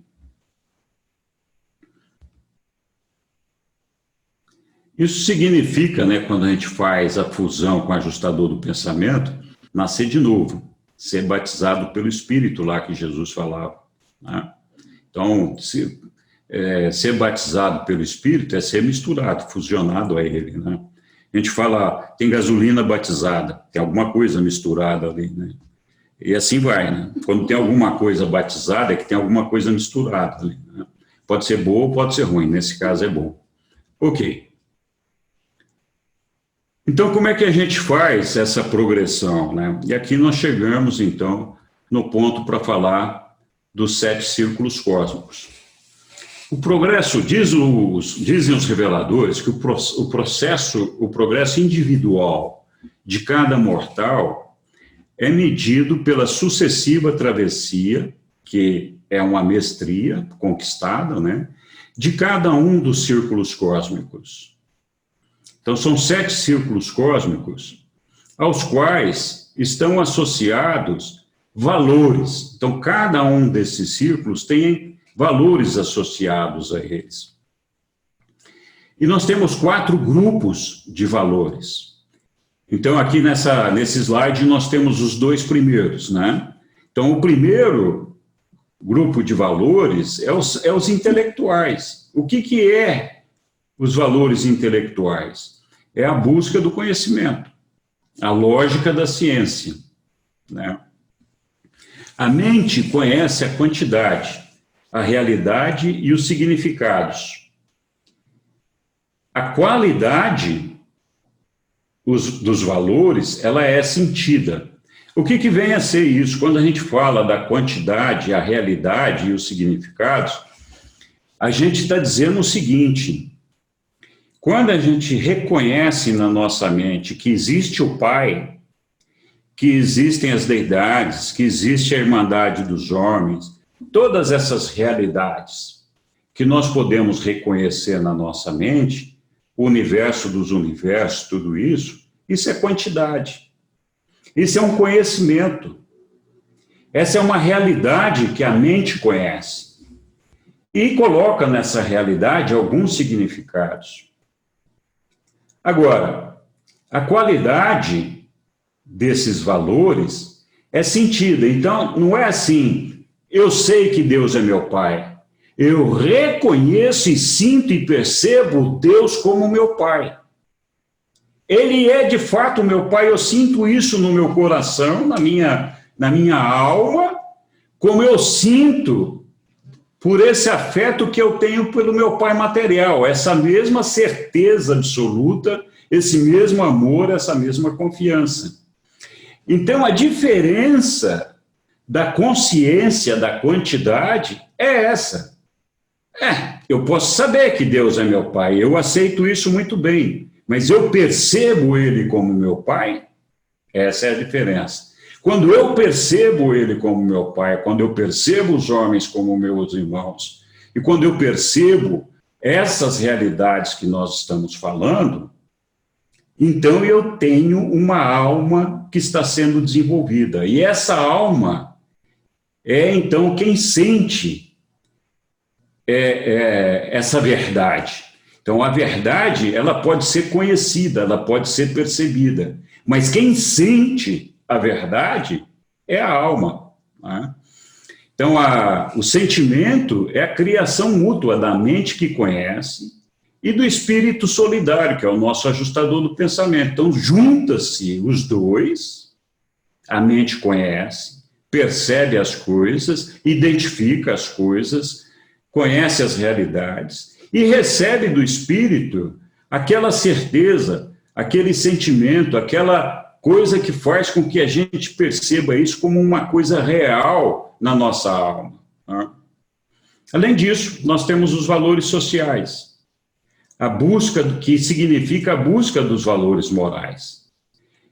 Isso significa, né, quando a gente faz a fusão com o ajustador do pensamento, nascer de novo, ser batizado pelo Espírito lá que Jesus falava, né? Então, ser batizado pelo Espírito é ser misturado, fusionado a ele, né? A gente fala, tem gasolina batizada, tem alguma coisa misturada ali, né? E assim vai, né? Quando tem alguma coisa batizada, é que tem alguma coisa misturada ali, né? Pode ser boa ou pode ser ruim, nesse caso é bom. Ok. Então, como é que a gente faz essa progressão, né? E aqui nós chegamos, então, no ponto para falar dos 7 círculos cósmicos. O progresso, dizem os reveladores, que o progresso individual de cada mortal é medido pela sucessiva travessia, que é uma mestria conquistada, né, de cada um dos círculos cósmicos. Então, são 7 círculos cósmicos, aos quais estão associados valores. Então, cada um desses círculos tem valores associados a eles. E nós temos 4 grupos de valores. Então, aqui nesse slide, nós temos os 2 primeiros, né? Então, o primeiro grupo de valores é os intelectuais. O que é os valores intelectuais? É a busca do conhecimento, a lógica da ciência, né? A mente conhece a quantidade, a realidade e os significados. A qualidade dos valores, ela é sentida. O que vem a ser isso? Quando a gente fala da quantidade, a realidade e os significados, a gente está dizendo o seguinte: quando a gente reconhece na nossa mente que existe o Pai, que existem as deidades, que existe a Irmandade dos homens, todas essas realidades que nós podemos reconhecer na nossa mente, o universo dos universos, tudo isso é quantidade. Isso é um conhecimento. Essa é uma realidade que a mente conhece. E coloca nessa realidade alguns significados. Agora, a qualidade desses valores é sentida. Então, não é assim, eu sei que Deus é meu Pai. Eu reconheço e sinto e percebo Deus como meu Pai. Ele é, de fato, meu Pai. Eu sinto isso no meu coração, na minha alma, como eu sinto por esse afeto que eu tenho pelo meu Pai material, essa mesma certeza absoluta, esse mesmo amor, essa mesma confiança. Então, a diferença da consciência, da quantidade, é essa. Eu posso saber que Deus é meu Pai, eu aceito isso muito bem, mas eu percebo Ele como meu Pai? Essa é a diferença. Quando eu percebo Ele como meu Pai, quando eu percebo os homens como meus irmãos, e quando eu percebo essas realidades que nós estamos falando, então eu tenho uma alma que está sendo desenvolvida. E essa alma é, então, quem sente essa verdade. Então, a verdade, ela pode ser conhecida, ela pode ser percebida, mas quem sente a verdade é a alma, né? Então, o sentimento é a criação mútua da mente que conhece e do espírito solidário, que é o nosso ajustador do pensamento. Então, junta-se os dois, a mente conhece, percebe as coisas, identifica as coisas, conhece as realidades e recebe do espírito aquela certeza, aquele sentimento, aquela coisa que faz com que a gente perceba isso como uma coisa real na nossa alma, né? Além disso, nós temos os valores sociais, a busca, que significa a busca dos valores morais.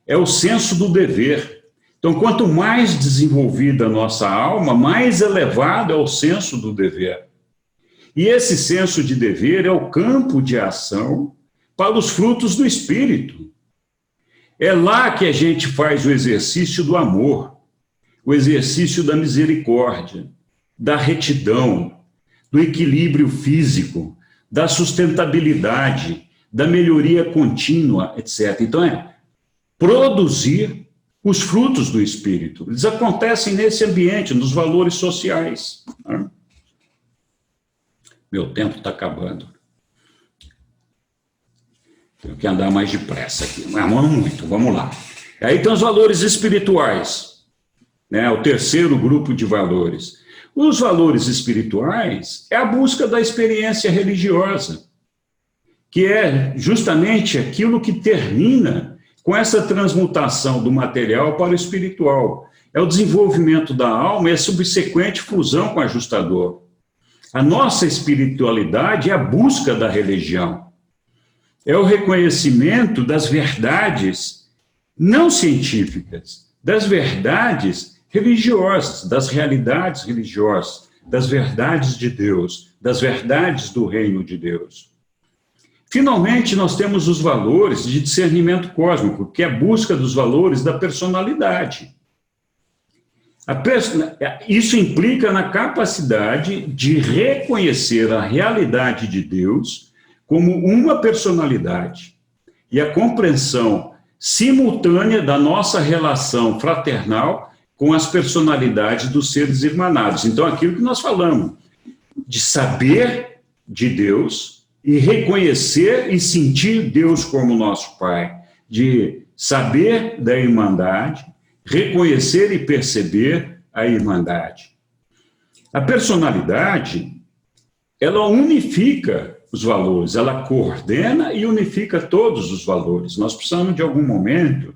É o senso do dever. Então, quanto mais desenvolvida a nossa alma, mais elevado é o senso do dever. E esse senso de dever é o campo de ação para os frutos do espírito. É lá que a gente faz o exercício do amor, o exercício da misericórdia, da retidão, do equilíbrio físico, da sustentabilidade, da melhoria contínua, etc. Então, é produzir os frutos do espírito. Eles acontecem nesse ambiente, nos valores sociais, né? Meu tempo está acabando. Tenho que andar mais depressa aqui, mas não muito, vamos lá. Aí tem os valores espirituais, né? O terceiro grupo de valores. Os valores espirituais é a busca da experiência religiosa, que é justamente aquilo que termina com essa transmutação do material para o espiritual. É o desenvolvimento da alma e a subsequente fusão com o ajustador. A nossa espiritualidade é a busca da religião. É o reconhecimento das verdades não científicas, das verdades religiosas, das realidades religiosas, das verdades de Deus, das verdades do reino de Deus. Finalmente, nós temos os valores de discernimento cósmico, que é a busca dos valores da personalidade. Isso implica na capacidade de reconhecer a realidade de Deus como uma personalidade e a compreensão simultânea da nossa relação fraternal com as personalidades dos seres irmanados. Então, aquilo que nós falamos, de saber de Deus e reconhecer e sentir Deus como nosso Pai, de saber da irmandade, reconhecer e perceber a irmandade. A personalidade, ela unifica os valores, ela coordena e unifica todos os valores. Nós precisamos, de algum momento,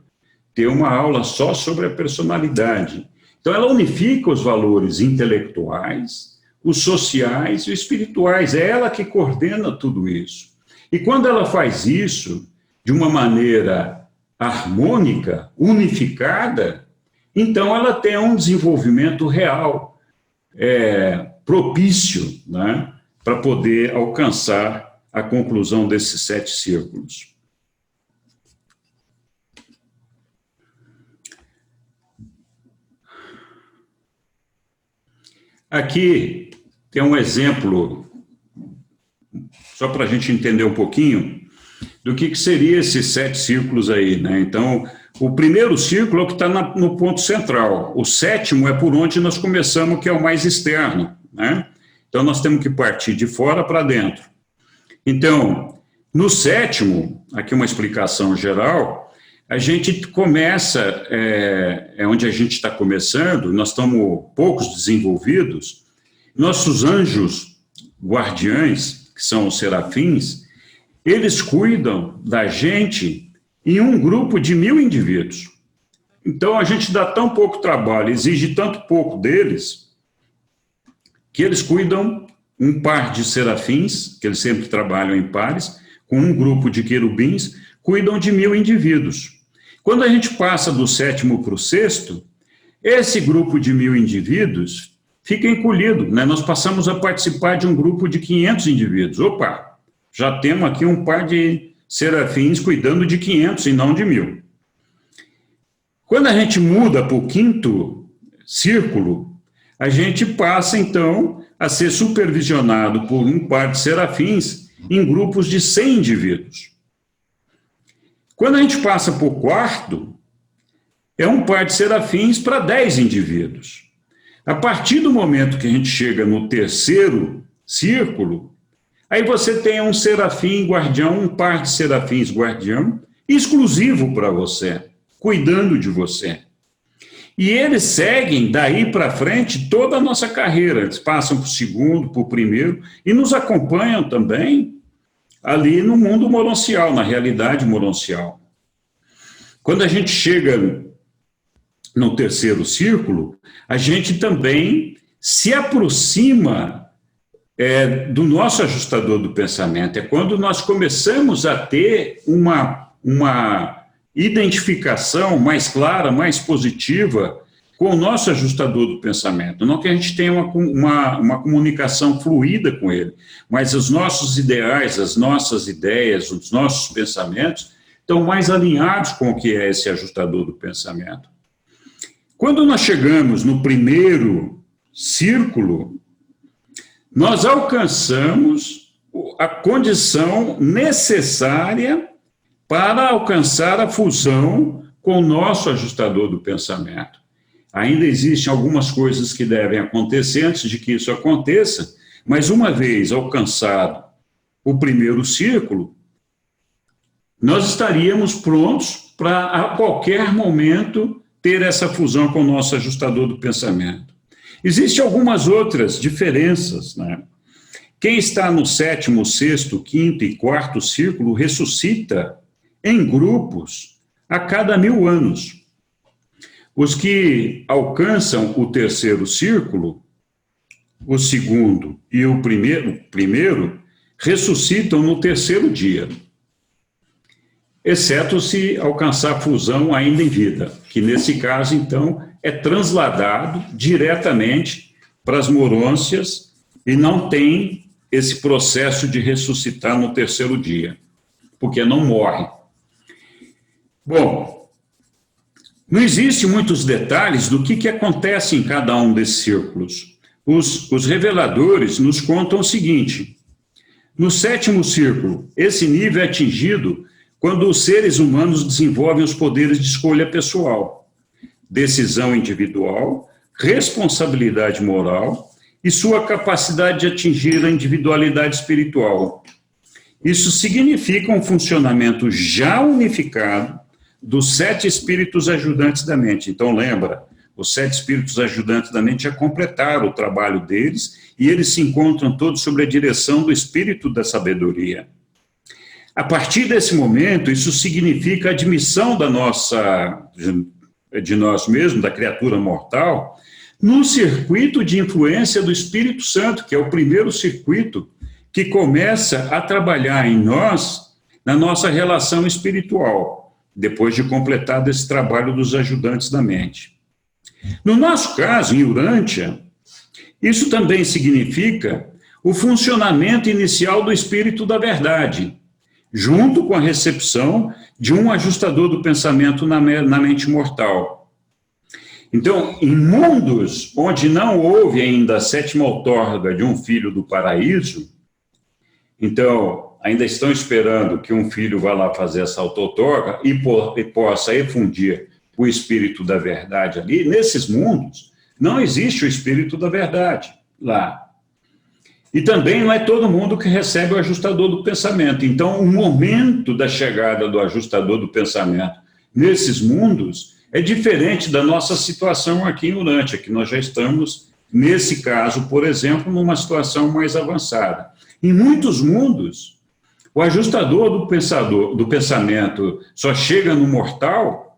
ter uma aula só sobre a personalidade. Então, ela unifica os valores intelectuais, os sociais e os espirituais. É ela que coordena tudo isso. E quando ela faz isso de uma maneira harmônica, unificada, então ela tem um desenvolvimento real, propício, né, para poder alcançar a conclusão desses 7 círculos. Aqui tem um exemplo, só para a gente entender um pouquinho, do que seria esses 7 círculos aí, né? Então, o primeiro círculo é o que está no ponto central. O 7º é por onde nós começamos, que é o mais externo, né? Então, nós temos que partir de fora para dentro. Então, no 7º, aqui uma explicação geral, a gente começa, onde a gente está começando, nós estamos poucos desenvolvidos, nossos anjos guardiães, que são os serafins, eles cuidam da gente em um grupo de 1000 indivíduos. Então, a gente dá tão pouco trabalho, exige tanto pouco deles, que eles cuidam um par de serafins, que eles sempre trabalham em pares, com um grupo de querubins, cuidam de 1000 indivíduos. Quando a gente passa do 7º para o 6º, esse grupo de 1000 indivíduos fica encolhido, né? Nós passamos a participar de um grupo de 500 indivíduos. Opa, já temos aqui um par de serafins cuidando de 500 e não de 1000. Quando a gente muda para o 5º círculo, a gente passa, então, a ser supervisionado por um par de serafins em grupos de 100 indivíduos. Quando a gente passa para o quarto, é um par de serafins para 10 indivíduos. A partir do momento que a gente chega no terceiro círculo, aí você tem um serafim guardião, um par de serafins guardião, exclusivo para você, cuidando de você. E eles seguem daí para frente toda a nossa carreira. Eles passam para o segundo, para o primeiro, e nos acompanham também ali no mundo moroncial, na realidade moroncial. Quando a gente chega no terceiro círculo, a gente também se aproxima do nosso ajustador do pensamento. É quando nós começamos a ter uma identificação mais clara, mais positiva com o nosso ajustador do pensamento. Não que a gente tenha uma comunicação fluida com ele, mas os nossos ideais, as nossas ideias, os nossos pensamentos estão mais alinhados com o que é esse ajustador do pensamento. Quando nós chegamos no primeiro círculo, nós alcançamos a condição necessária para alcançar a fusão com o nosso ajustador do pensamento. Ainda existem algumas coisas que devem acontecer antes de que isso aconteça, mas uma vez alcançado o primeiro círculo, nós estaríamos prontos para, a qualquer momento, ter essa fusão com o nosso ajustador do pensamento. Existem algumas outras diferenças, né? Quem está no sétimo, sexto, quinto e quarto círculo ressuscita em grupos a cada 1000 anos. Os que alcançam o terceiro círculo, o segundo e o primeiro ressuscitam no terceiro dia, exceto se alcançar fusão ainda em vida, que nesse caso, então, é transladado diretamente para as morôncias e não tem esse processo de ressuscitar no terceiro dia, porque não morre. Bom, não existem muitos detalhes do que acontece em cada um desses círculos. Os reveladores nos contam o seguinte: no sétimo círculo, esse nível é atingido quando os seres humanos desenvolvem os poderes de escolha pessoal, decisão individual, responsabilidade moral e sua capacidade de atingir a individualidade espiritual. Isso significa um funcionamento já unificado dos 7 espíritos ajudantes da mente. Então, lembra, os 7 espíritos ajudantes da mente já completaram o trabalho deles e eles se encontram todos sob a direção do espírito da sabedoria. A partir desse momento, isso significa a admissão de nós mesmos, da criatura mortal, no circuito de influência do Espírito Santo, que é o primeiro circuito que começa a trabalhar em nós, na nossa relação espiritual, depois de completado esse trabalho dos ajudantes da mente. No nosso caso, em Urântia, isso também significa o funcionamento inicial do Espírito da Verdade, junto com a recepção de um ajustador do pensamento na mente mortal. Então, em mundos onde não houve ainda a 7ª outorga de um filho do paraíso, então, ainda estão esperando que um filho vá lá fazer essa outorga e possa efundir o Espírito da Verdade ali. Nesses mundos, não existe o Espírito da Verdade lá. E também não é todo mundo que recebe o ajustador do pensamento. Então, o momento da chegada do ajustador do pensamento nesses mundos é diferente da nossa situação aqui em Urântia, que nós já estamos, nesse caso, por exemplo, numa situação mais avançada. Em muitos mundos, o ajustador do pensamento só chega no mortal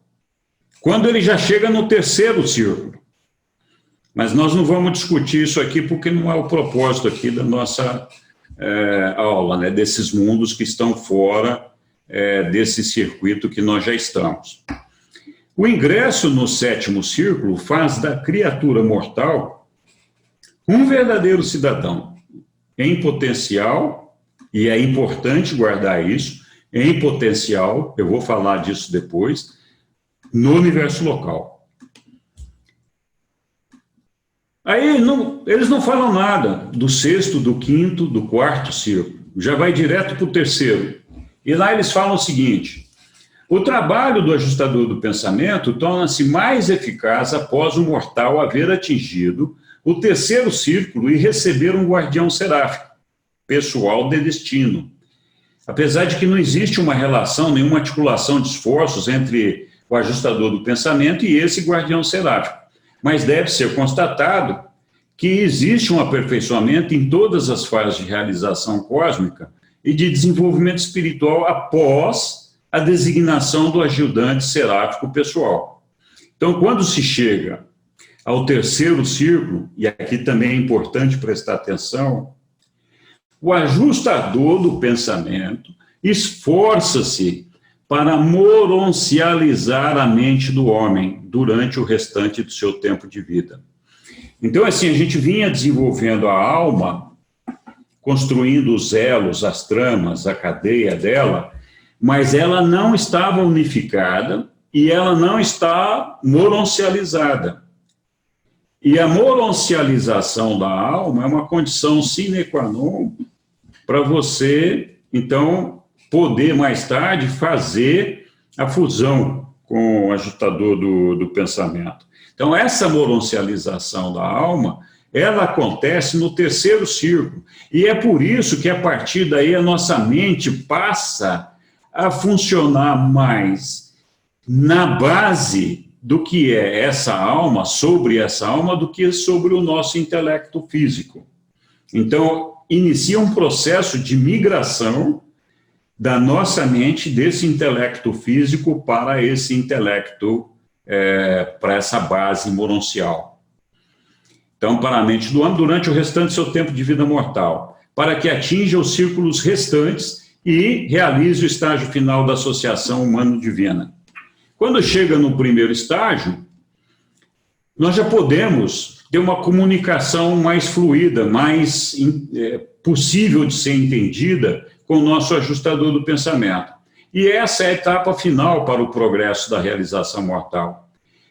quando ele já chega no terceiro círculo. Mas nós não vamos discutir isso aqui porque não é o propósito aqui da nossa aula, né, desses mundos que estão fora desse circuito que nós já estamos. O ingresso no 7º círculo faz da criatura mortal um verdadeiro cidadão, em potencial, e é importante guardar isso, em potencial, eu vou falar disso depois, no universo local. Aí eles não falam nada do 6º, do 5º, do 4º círculo. já vai direto para o terceiro. E lá eles falam o seguinte: o trabalho do ajustador do pensamento torna-se mais eficaz após o mortal haver atingido o terceiro círculo e receber um guardião seráfico, pessoal de destino. Apesar de que não existe uma relação, nenhuma articulação de esforços entre o ajustador do pensamento e esse guardião seráfico. Mas deve ser constatado que existe um aperfeiçoamento em todas as fases de realização cósmica e de desenvolvimento espiritual após a designação do ajudante seráfico pessoal. Então, quando se chega ao terceiro círculo, e aqui também é importante prestar atenção, o ajustador do pensamento esforça-se para moroncializar a mente do homem durante o restante do seu tempo de vida. Então, assim, a gente vinha desenvolvendo a alma, construindo os elos, as tramas, a cadeia dela, mas ela não estava unificada e ela não está moroncializada. E a moroncialização da alma é uma condição sine qua non para você, então, poder mais tarde fazer a fusão com o ajustador do pensamento. Então, essa moroncialização da alma, ela acontece no terceiro círculo. E é por isso que, a partir daí, a nossa mente passa a funcionar mais na base do que é essa alma, sobre essa alma, do que sobre o nosso intelecto físico. Então, inicia um processo de migração da nossa mente, desse intelecto físico para esse intelecto, para essa base moroncial. Então, para a mente do homem, durante o restante do seu tempo de vida mortal, para que atinja os círculos restantes e realize o estágio final da associação humano-divina. Quando chega no primeiro estágio, nós já podemos ter uma comunicação mais fluida, mais possível de ser entendida com o nosso ajustador do pensamento. E essa é a etapa final para o progresso da realização mortal.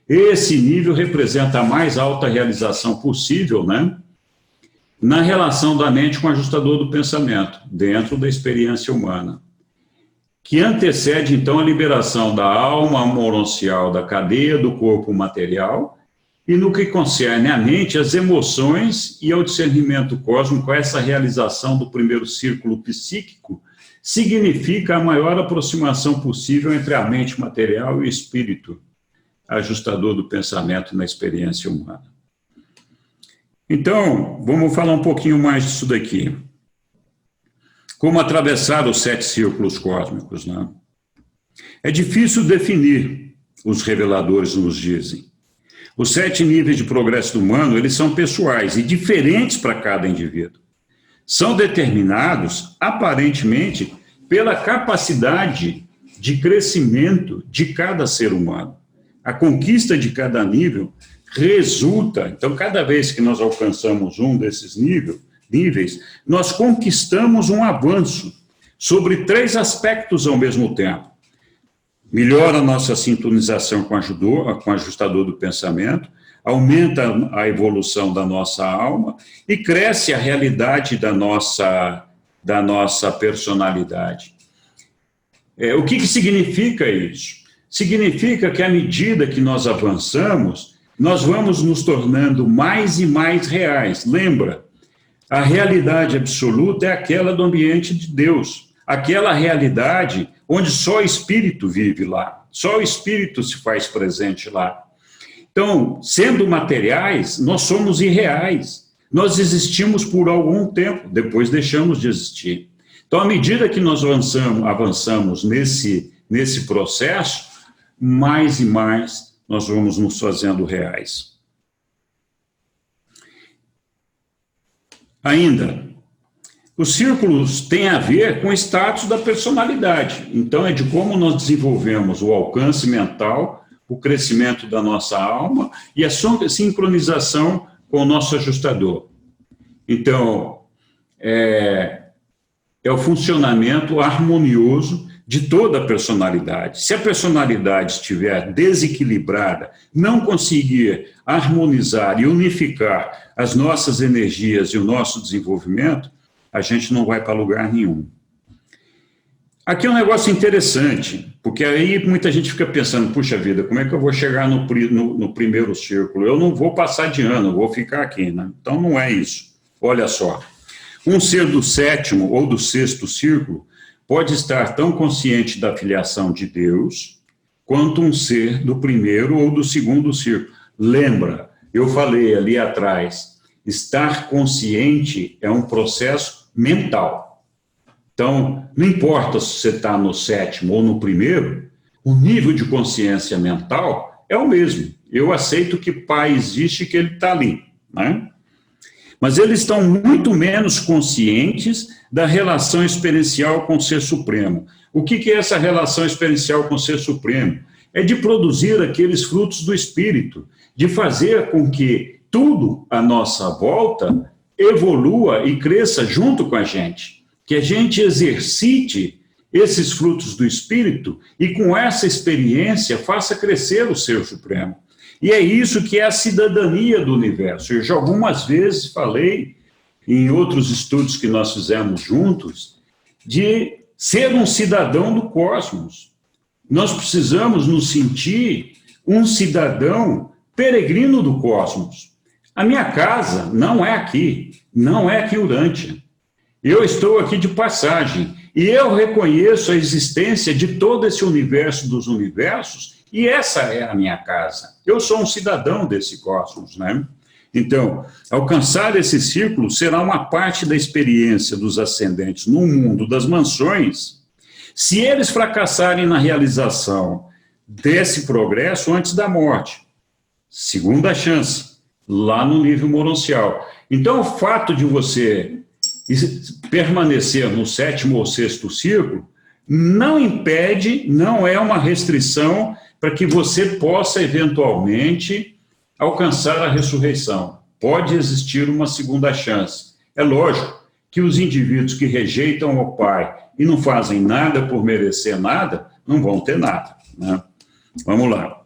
Esse nível representa a mais alta realização possível, né, na relação da mente com o ajustador do pensamento, dentro da experiência humana, que antecede, então, a liberação da alma moroncial da cadeia do corpo material e, no que concerne à mente, as emoções e ao discernimento cósmico, essa realização do primeiro círculo psíquico significa a maior aproximação possível entre a mente material e o espírito, ajustador do pensamento na experiência humana. Então, vamos falar um pouquinho mais disso daqui. Como atravessar os 7 círculos cósmicos, né? É difícil definir, os reveladores nos dizem. Os 7 níveis de progresso humano, eles são pessoais e diferentes para cada indivíduo. São determinados, aparentemente, pela capacidade de crescimento de cada ser humano. A conquista de cada nível resulta, então, cada vez que nós alcançamos um desses níveis, nós conquistamos um avanço sobre 3 aspectos ao mesmo tempo. Melhora a nossa sintonização com o ajustador do pensamento, aumenta a evolução da nossa alma e cresce a realidade da nossa personalidade. O que significa isso? Significa que, à medida que nós avançamos, nós vamos nos tornando mais e mais reais. Lembra? A realidade absoluta é aquela do ambiente de Deus, aquela realidade onde só o Espírito vive lá, só o Espírito se faz presente lá. Então, sendo materiais, nós somos irreais. Nós existimos por algum tempo, depois deixamos de existir. Então, à medida que nós avançamos nesse processo, mais e mais nós vamos nos fazendo reais. Ainda, os círculos têm a ver com o status da personalidade. Então, é de como nós desenvolvemos o alcance mental, o crescimento da nossa alma e a sincronização com o nosso ajustador. Então, é o funcionamento harmonioso de toda a personalidade. Se a personalidade estiver desequilibrada, não conseguir harmonizar e unificar as nossas energias e o nosso desenvolvimento, a gente não vai para lugar nenhum. Aqui é um negócio interessante, porque aí muita gente fica pensando, puxa vida, como é que eu vou chegar no primeiro círculo? Eu não vou passar de ano, eu vou ficar aqui, né? Então não é isso. Olha só, um ser do sétimo ou do sexto círculo pode estar tão consciente da filiação de Deus quanto um ser do primeiro ou do segundo círculo. Lembra, eu falei ali atrás, estar consciente é um processo mental. Então, não importa se você está no sétimo ou no primeiro, o nível de consciência mental é o mesmo. Eu aceito que Pai existe e que ele está ali, né? Mas eles estão muito menos conscientes da relação experiencial com o Ser Supremo. O que é essa relação experiencial com o Ser Supremo? É de produzir aqueles frutos do Espírito, de fazer com que tudo à nossa volta evolua e cresça junto com a gente. Que a gente exercite esses frutos do Espírito e, com essa experiência, faça crescer o Ser Supremo. E é isso que é a cidadania do universo. Eu já algumas vezes falei, em outros estudos que nós fizemos juntos, de ser um cidadão do cosmos. Nós precisamos nos sentir um cidadão peregrino do cosmos. A minha casa não é aqui Urântia. Eu estou aqui de passagem e eu reconheço a existência de todo esse universo dos universos e essa é a minha casa. Eu sou um cidadão desse cosmos, né? Então, alcançar esse círculo será uma parte da experiência dos ascendentes no mundo das mansões, se eles fracassarem na realização desse progresso antes da morte. Segunda chance, lá no nível moroncial. Então, o fato de você permanecer no sétimo ou sexto círculo não impede, não é uma restrição para que você possa eventualmente alcançar a ressurreição. Pode existir uma segunda chance. É lógico que os indivíduos que rejeitam o Pai e não fazem nada por merecer nada, não vão ter nada, né? Vamos lá.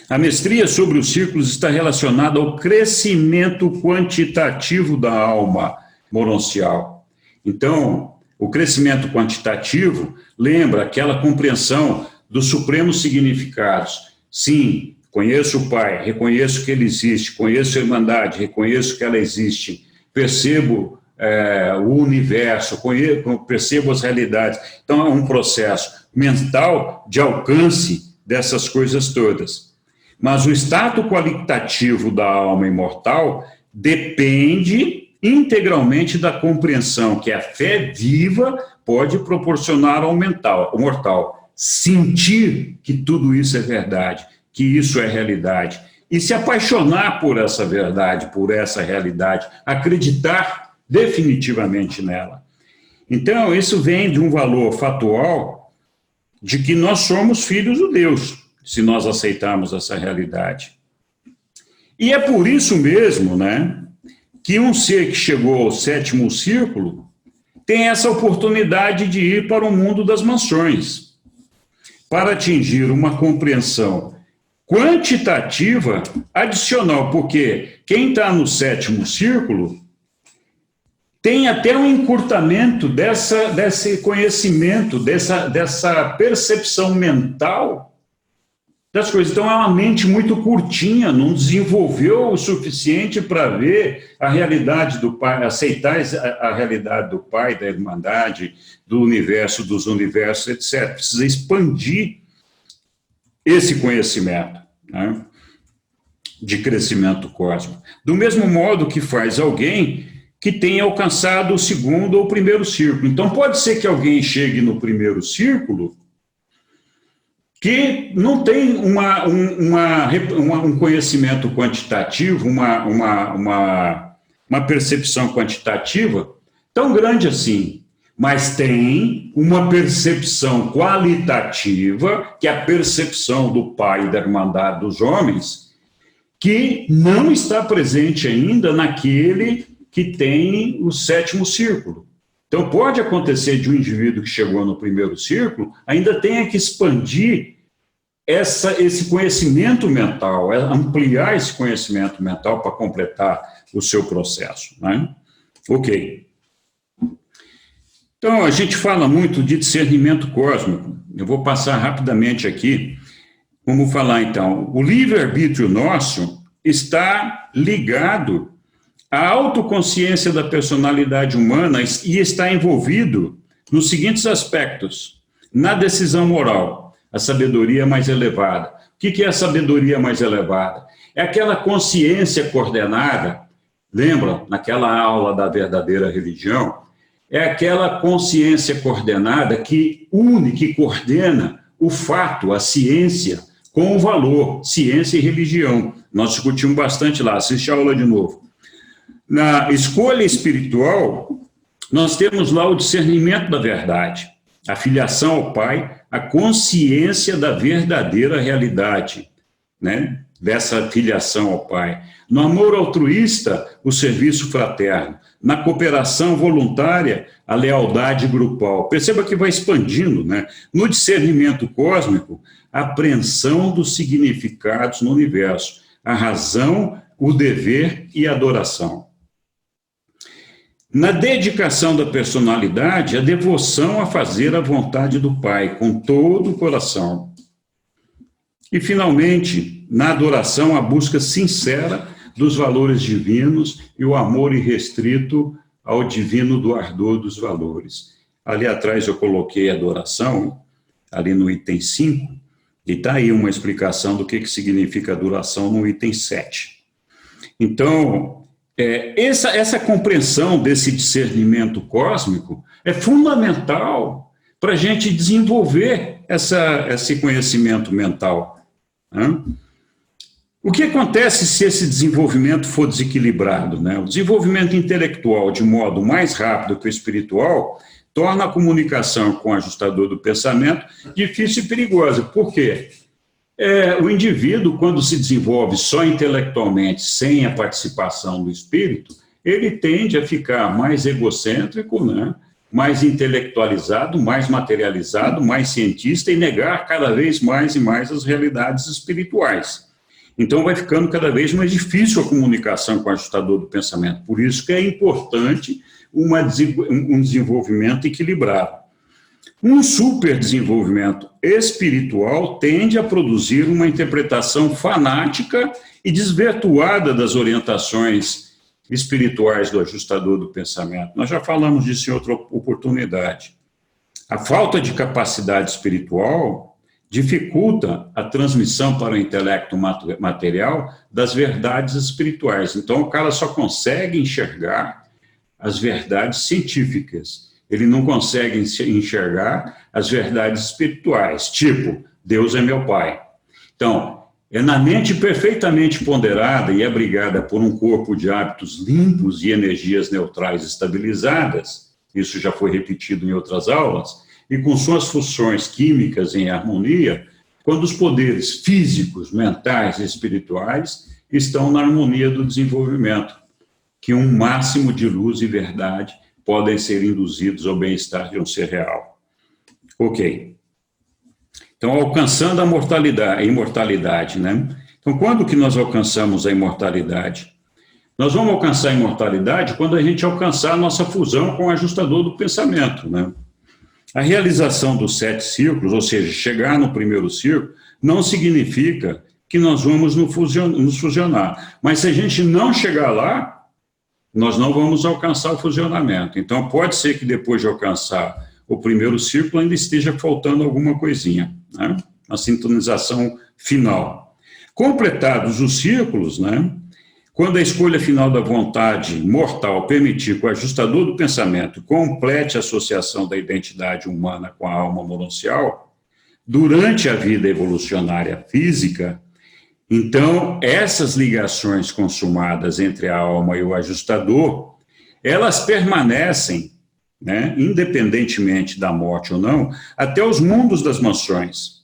A mestria sobre os círculos está relacionada ao crescimento quantitativo da alma moroncial. Então, o crescimento quantitativo lembra aquela compreensão dos supremos significados. Sim, conheço o Pai, reconheço que ele existe, conheço a Irmandade, reconheço que ela existe, percebo o universo, percebo as realidades. Então, é um processo mental de alcance dessas coisas todas. Mas o estado qualitativo da alma imortal depende integralmente da compreensão que a fé viva pode proporcionar ao mortal. Sentir que tudo isso é verdade, que isso é realidade. E se apaixonar por essa verdade, por essa realidade, acreditar definitivamente nela. Então, isso vem de um valor fatual de que nós somos filhos de Deus, se nós aceitarmos essa realidade. E é por isso mesmo, né, que um ser que chegou ao sétimo círculo tem essa oportunidade de ir para o mundo das mansões, para atingir uma compreensão quantitativa adicional, porque quem está no sétimo círculo tem até um encurtamento desse conhecimento, dessa percepção mental das coisas. Então, é uma mente muito curtinha, não desenvolveu o suficiente para ver a realidade do Pai, aceitar a realidade do Pai, da Irmandade, do universo, dos universos, etc. Precisa expandir esse conhecimento, né, de crescimento cósmico. Do mesmo modo que faz alguém que tenha alcançado o segundo ou o primeiro círculo. Então, pode ser que alguém chegue no primeiro círculo que não tem um conhecimento quantitativo, uma percepção quantitativa tão grande assim, mas tem uma percepção qualitativa, que é a percepção do Pai e da Irmandade dos homens, que não está presente ainda naquele que tem o sétimo círculo. Então, pode acontecer de um indivíduo que chegou no primeiro círculo ainda tenha que expandir esse conhecimento mental, ampliar esse conhecimento mental para completar o seu processo, né? Ok. Então, a gente fala muito de discernimento cósmico. Eu vou passar rapidamente aqui. Vamos falar, então. O livre-arbítrio nosso está ligado à autoconsciência da personalidade humana e está envolvido nos seguintes aspectos. Na decisão moral, a sabedoria mais elevada. O que é a sabedoria mais elevada? É aquela consciência coordenada, lembra, naquela aula da verdadeira religião, é aquela consciência coordenada que une, que coordena o fato, a ciência, com o valor, ciência e religião. Nós discutimos bastante lá, assiste a aula de novo. Na escolha espiritual, nós temos lá o discernimento da verdade, a filiação ao Pai, a consciência da verdadeira realidade, né? Dessa filiação ao Pai. No amor altruísta, o serviço fraterno. Na cooperação voluntária, a lealdade grupal. Perceba que vai expandindo, né? No discernimento cósmico, a apreensão dos significados no universo, a razão, o dever e a adoração. Na dedicação da personalidade, a devoção a fazer a vontade do Pai, com todo o coração. E, finalmente, na adoração, a busca sincera dos valores divinos e o amor irrestrito ao divino do ardor dos valores. Ali atrás eu coloquei adoração, ali no item 5, e está aí uma explicação do que significa adoração no item 7. Então, essa compreensão desse discernimento cósmico é fundamental para a gente desenvolver esse conhecimento mental. Né? O que acontece se esse desenvolvimento for desequilibrado, né? O desenvolvimento intelectual de modo mais rápido que o espiritual torna a comunicação com o ajustador do pensamento difícil e perigosa. Por quê? O indivíduo, quando se desenvolve só intelectualmente, sem a participação do espírito, ele tende a ficar mais egocêntrico, né? Mais intelectualizado, mais materializado, mais cientista e negar cada vez mais e mais as realidades espirituais. Então, vai ficando cada vez mais difícil a comunicação com o ajustador do pensamento. Por isso que é importante um desenvolvimento equilibrado. Um superdesenvolvimento espiritual tende a produzir uma interpretação fanática e desvirtuada das orientações espirituais do ajustador do pensamento. Nós já falamos disso em outra oportunidade. A falta de capacidade espiritual dificulta a transmissão para o intelecto material das verdades espirituais. Então, o cara só consegue enxergar as verdades científicas. Ele não consegue enxergar as verdades espirituais, tipo, Deus é meu Pai. Então, na mente perfeitamente ponderada e abrigada por um corpo de hábitos limpos e energias neutrais estabilizadas, isso já foi repetido em outras aulas, e com suas funções químicas em harmonia, quando os poderes físicos, mentais e espirituais estão na harmonia do desenvolvimento, que um máximo de luz e verdade podem ser induzidos ao bem-estar de um ser real. Ok. Então, alcançando a imortalidade, né? Então, quando que nós alcançamos a imortalidade? Nós vamos alcançar a imortalidade quando a gente alcançar a nossa fusão com o ajustador do pensamento, né? A realização dos 7 círculos, ou seja, chegar no primeiro círculo, não significa que nós vamos nos fusionar. Mas se a gente não chegar lá, nós não vamos alcançar o fusionamento. Então, pode ser que depois de alcançar o primeiro círculo ainda esteja faltando alguma coisinha, né? A sintonização final. Completados os círculos, né? Quando a escolha final da vontade mortal permitir que o ajustador do pensamento complete a associação da identidade humana com a alma mononcial, durante a vida evolucionária física, então, essas ligações consumadas entre a alma e o ajustador, elas permanecem, né, independentemente da morte ou não, até os mundos das mansões.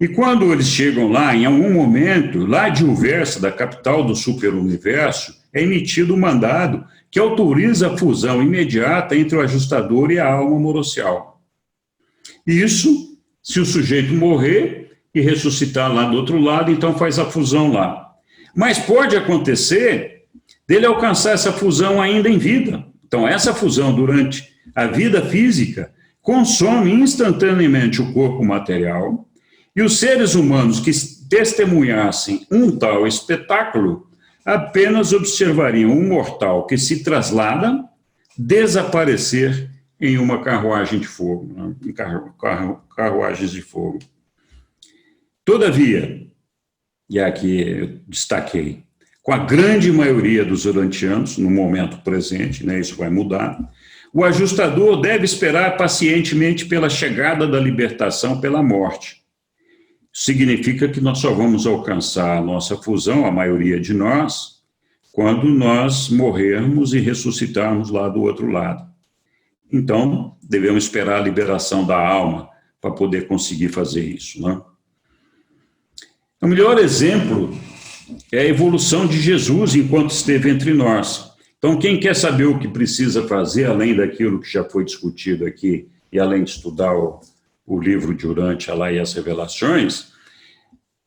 E quando eles chegam lá, em algum momento, lá de Uversa, da capital do superuniverso, é emitido um mandado que autoriza a fusão imediata entre o ajustador e a alma mononcial. Isso, se o sujeito morrer e ressuscitar lá do outro lado, então faz a fusão lá. Mas pode acontecer dele alcançar essa fusão ainda em vida. Então, essa fusão durante A vida física consome instantaneamente o corpo material, e os seres humanos que testemunhassem um tal espetáculo apenas observariam um mortal que se traslada desaparecer em uma carruagem de fogo, né? Em carruagens de fogo. Todavia, e aqui eu destaquei, com a grande maioria dos urantianos, no momento presente, né, isso vai mudar, o ajustador deve esperar pacientemente pela chegada da libertação pela morte. Significa que nós só vamos alcançar a nossa fusão, a maioria de nós, quando nós morrermos e ressuscitarmos lá do outro lado. Então, devemos esperar a liberação da alma para poder conseguir fazer isso, né? O melhor exemplo é a evolução de Jesus enquanto esteve entre nós. Então, quem quer saber o que precisa fazer, além daquilo que já foi discutido aqui, e além de estudar o livro de Urântia lá e as revelações,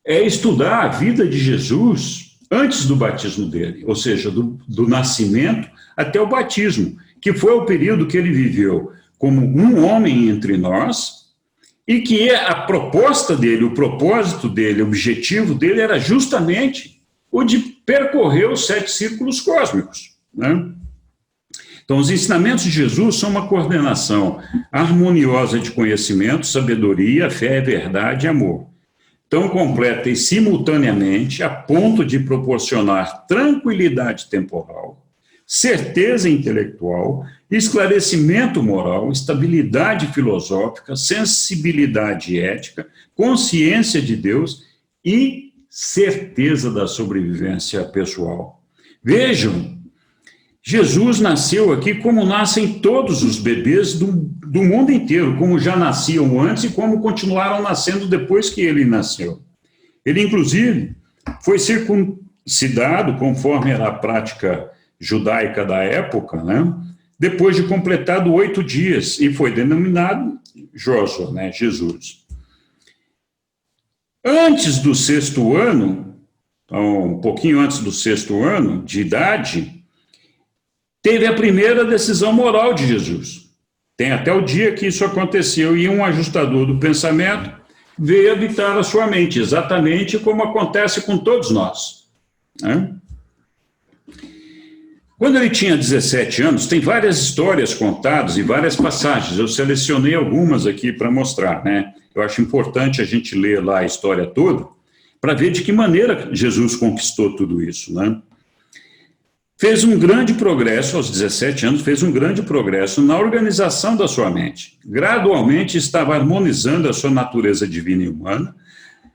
é estudar a vida de Jesus antes do batismo dele, ou seja, do nascimento até o batismo, que foi o período que ele viveu como um homem entre nós, e que a proposta dele, o propósito dele, o objetivo dele era justamente o de percorrer os 7 círculos cósmicos, né? Então, os ensinamentos de Jesus são uma coordenação harmoniosa de conhecimento, sabedoria, fé, verdade e amor, tão completa e simultaneamente a ponto de proporcionar tranquilidade temporal, certeza intelectual, esclarecimento moral, estabilidade filosófica, sensibilidade ética, consciência de Deus e certeza da sobrevivência pessoal. Vejam, Jesus nasceu aqui como nascem todos os bebês do mundo inteiro, como já nasciam antes e como continuaram nascendo depois que ele nasceu. Ele, inclusive, foi circuncidado, conforme era a prática judaica da época, né? Depois de completado 8 dias, e foi denominado Jóshua, né? Jesus. Antes do 6º ano, então, um pouquinho antes do 6º ano de idade, teve a primeira decisão moral de Jesus. Tem até o dia que isso aconteceu, e um ajustador do pensamento veio habitar a sua mente, exatamente como acontece com todos nós, né? Quando ele tinha 17 anos, tem várias histórias contadas e várias passagens. Eu selecionei algumas aqui para mostrar, né? Eu acho importante a gente ler lá a história toda para ver de que maneira Jesus conquistou tudo isso, né? Fez um grande progresso, aos 17 anos, fez um grande progresso na organização da sua mente. Gradualmente estava harmonizando a sua natureza divina e humana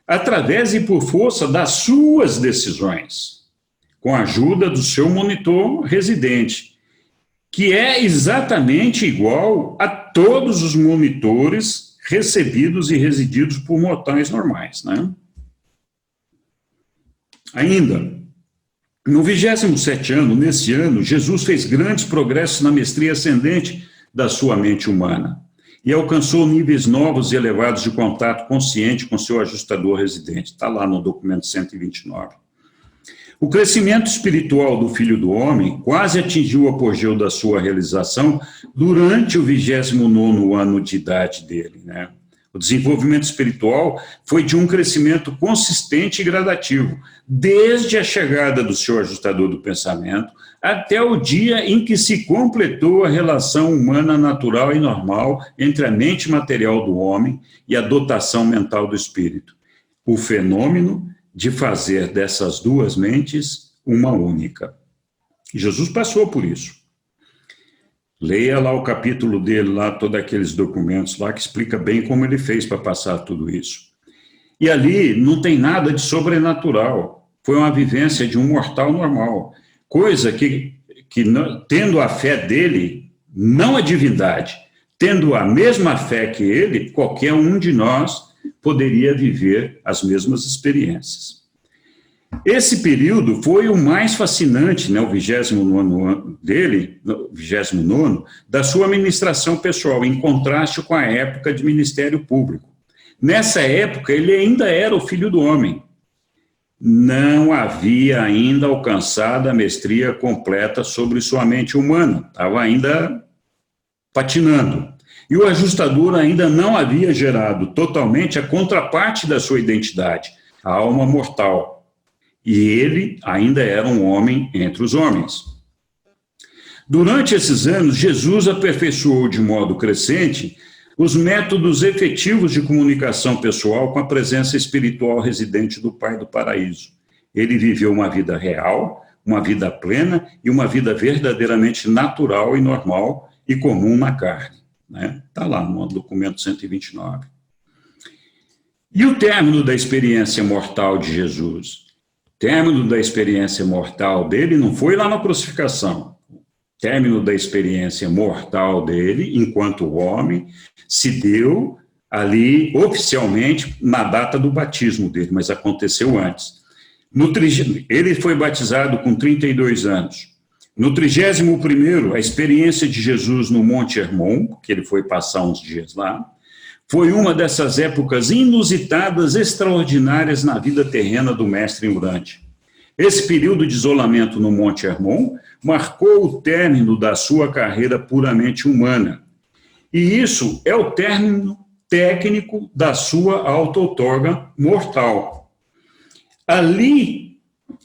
através e por força das suas decisões, com a ajuda do seu monitor residente, que é exatamente igual a todos os monitores recebidos e resididos por mortais normais, né? Ainda, no 27º ano, nesse ano, Jesus fez grandes progressos na mestria ascendente da sua mente humana e alcançou níveis novos e elevados de contato consciente com seu ajustador residente. Está lá no documento 129. O crescimento espiritual do Filho do Homem quase atingiu o apogeu da sua realização durante o 29º ano de idade dele, né? O desenvolvimento espiritual foi de um crescimento consistente e gradativo, desde a chegada do seu ajustador do pensamento até o dia em que se completou a relação humana natural e normal entre a mente material do homem e a dotação mental do espírito. O fenômeno de fazer dessas duas mentes uma única. Jesus passou por isso. Leia lá o capítulo dele, lá todos aqueles documentos lá que explica bem como ele fez para passar tudo isso. E ali não tem nada de sobrenatural. Foi uma vivência de um mortal normal. Coisa que tendo a fé dele, não a divindade, tendo a mesma fé que ele, qualquer um de nós poderia viver as mesmas experiências. Esse período foi o mais fascinante, né, o 29º ano dele, 29º, da sua administração pessoal, em contraste com a época de ministério público. Nessa época, ele ainda era o Filho do Homem. Não havia ainda alcançado a mestria completa sobre sua mente humana. Estava ainda patinando. E o ajustador ainda não havia gerado totalmente a contraparte da sua identidade, a alma mortal. E ele ainda era um homem entre os homens. Durante esses anos, Jesus aperfeiçoou de modo crescente os métodos efetivos de comunicação pessoal com a presença espiritual residente do Pai do Paraíso. Ele viveu uma vida real, uma vida plena e uma vida verdadeiramente natural e normal e comum na carne. Está lá no documento 129. E o término da experiência mortal de Jesus? O término da experiência mortal dele não foi lá na crucificação. O término da experiência mortal dele, enquanto homem, se deu ali oficialmente na data do batismo dele, mas aconteceu antes. Ele foi batizado com 32 anos. No 31º, a experiência de Jesus no Monte Hermon, que ele foi passar uns dias lá, foi uma dessas épocas inusitadas, extraordinárias na vida terrena do mestre Urante. Esse período de isolamento no Monte Hermon marcou o término da sua carreira puramente humana. E isso é o término técnico da sua auto-outorga mortal. Ali,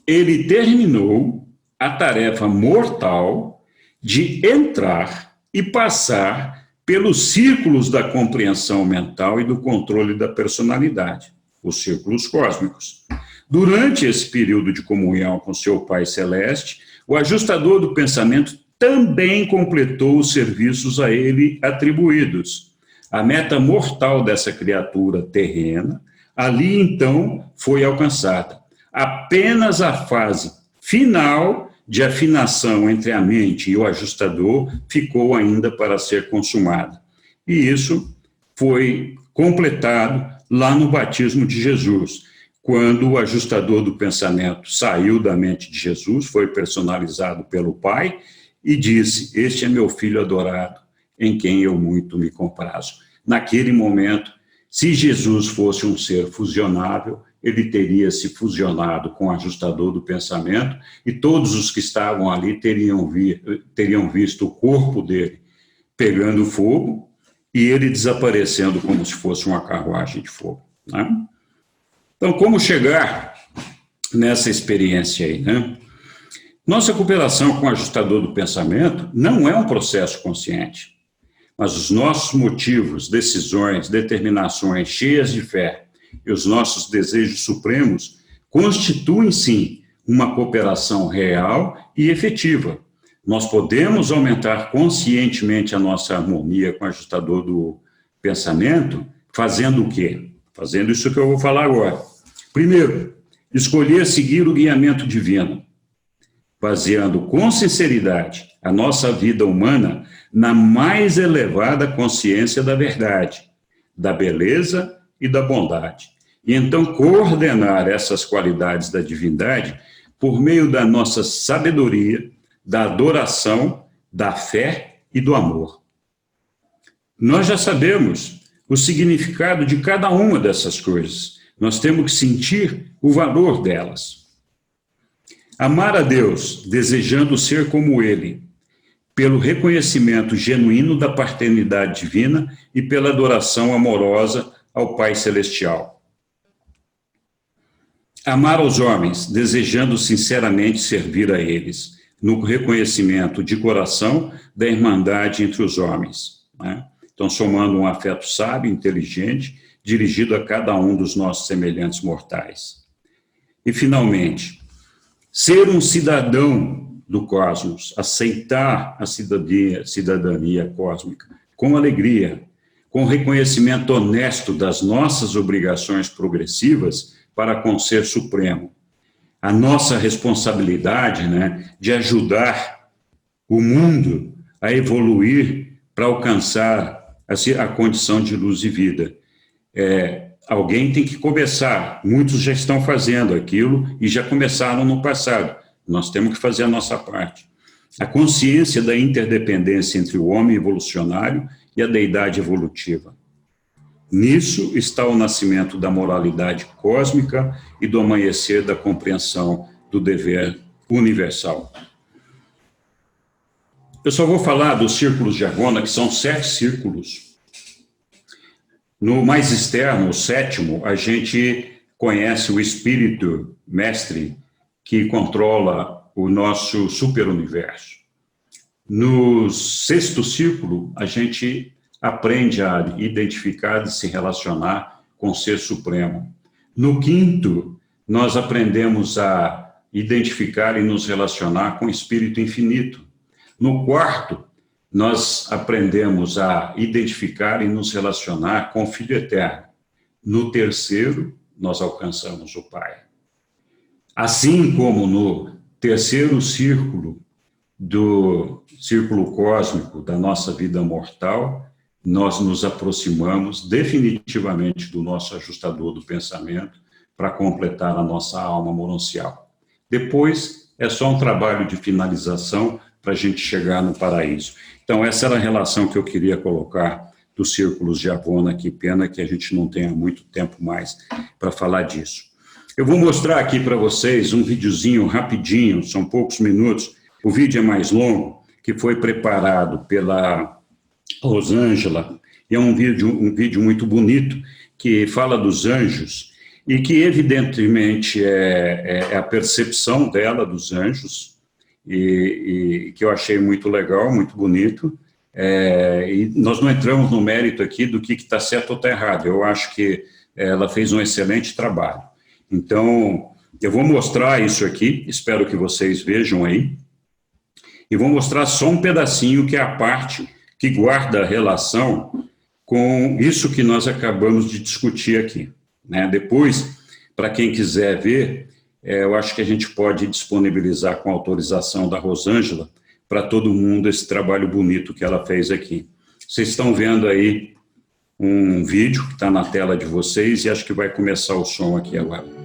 ele terminou a tarefa mortal de entrar e passar pelos círculos da compreensão mental e do controle da personalidade, os círculos cósmicos. Durante esse período de comunhão com seu Pai Celeste, o ajustador do pensamento também completou os serviços a ele atribuídos. A meta mortal dessa criatura terrena, ali então foi alcançada. Apenas a fase final de afinação entre a mente e o ajustador ficou ainda para ser consumada. E isso foi completado lá no batismo de Jesus, quando o ajustador do pensamento saiu da mente de Jesus, foi personalizado pelo Pai e disse: "Este é meu filho adorado, em quem eu muito me comprazo." Naquele momento, se Jesus fosse um ser fusionável, ele teria se fusionado com o ajustador do pensamento e todos os que estavam ali teriam visto o corpo dele pegando fogo e ele desaparecendo como se fosse uma carruagem de fogo. Então, como chegar nessa experiência aí, Nossa cooperação com o ajustador do pensamento não é um processo consciente, mas os nossos motivos, decisões, determinações cheias de fé e os nossos desejos supremos constituem, sim, uma cooperação real e efetiva. Nós podemos aumentar conscientemente a nossa harmonia com o ajustador do pensamento, fazendo o quê? Fazendo isso que eu vou falar agora. Primeiro, escolher seguir o guiamento divino, baseando com sinceridade a nossa vida humana na mais elevada consciência da verdade, da beleza e da bondade. E então coordenar essas qualidades da divindade por meio da nossa sabedoria, da adoração, da fé e do amor. Nós já sabemos o significado de cada uma dessas coisas. Nós temos que sentir o valor delas. Amar a Deus, desejando ser como Ele, pelo reconhecimento genuíno da paternidade divina e pela adoração amorosa ao Pai Celestial. Amar os homens, desejando sinceramente servir a eles, no reconhecimento de coração da irmandade entre os homens. Então, somando um afeto sábio, inteligente, dirigido a cada um dos nossos semelhantes mortais. E, finalmente, ser um cidadão do cosmos, aceitar a cidadania cósmica com alegria, com reconhecimento honesto das nossas obrigações progressivas para com o Ser Supremo. A nossa responsabilidade, de ajudar o mundo a evoluir para alcançar a condição de luz e vida. Alguém tem que começar, muitos já estão fazendo aquilo e já começaram no passado. Nós temos que fazer a nossa parte. A consciência da interdependência entre o homem evolucionário e a deidade evolutiva. Nisso está o nascimento da moralidade cósmica e do amanhecer da compreensão do dever universal. Eu só vou falar dos círculos de Agona, que são 7 círculos. No mais externo, o 7º, a gente conhece o espírito mestre que controla o nosso superuniverso. No 6º círculo, a gente aprende a identificar e se relacionar com o Ser Supremo. No 5º, nós aprendemos a identificar e nos relacionar com o Espírito Infinito. No 4º, nós aprendemos a identificar e nos relacionar com o Filho Eterno. No 3º, nós alcançamos o Pai. Assim como no 3º círculo do círculo cósmico da nossa vida mortal, nós nos aproximamos definitivamente do nosso ajustador do pensamento para completar a nossa alma monancial. Depois, é só um trabalho de finalização para a gente chegar no paraíso. Então, essa era a relação que eu queria colocar dos círculos de Agona. Que pena que a gente não tenha muito tempo mais para falar disso. Eu vou mostrar aqui para vocês um videozinho rapidinho, são poucos minutos, o vídeo é mais longo, que foi preparado pela Rosângela, e é um vídeo muito bonito, que fala dos anjos, e que evidentemente é a percepção dela dos anjos, e que eu achei muito legal, muito bonito, e nós não entramos no mérito aqui do que está certo ou está errado, eu acho que ela fez um excelente trabalho. Então, eu vou mostrar isso aqui, espero que vocês vejam aí, e vou mostrar só um pedacinho, que é a parte que guarda a relação com isso que nós acabamos de discutir aqui, né? Depois, para quem quiser ver, eu acho que a gente pode disponibilizar com autorização da Rosângela para todo mundo esse trabalho bonito que ela fez aqui. Vocês estão vendo aí um vídeo que está na tela de vocês e acho que vai começar o som aqui agora.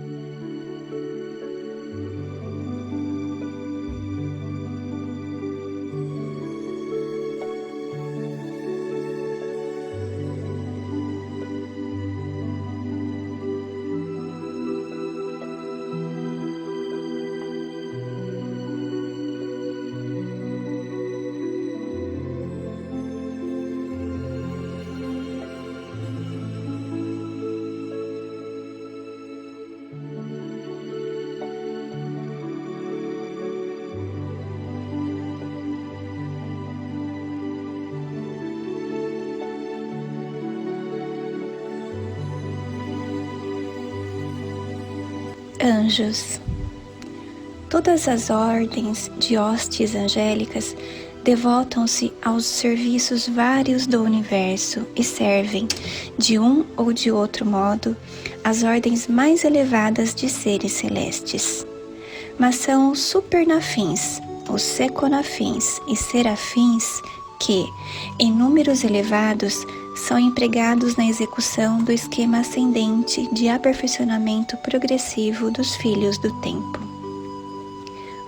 Anjos. Todas as ordens de hostes angélicas devotam-se aos serviços vários do universo e servem, de um ou de outro modo, as ordens mais elevadas de seres celestes. Mas são os supernafins, os seconafins e serafins que, em números elevados, são empregados na execução do esquema ascendente de aperfeiçoamento progressivo dos filhos do tempo.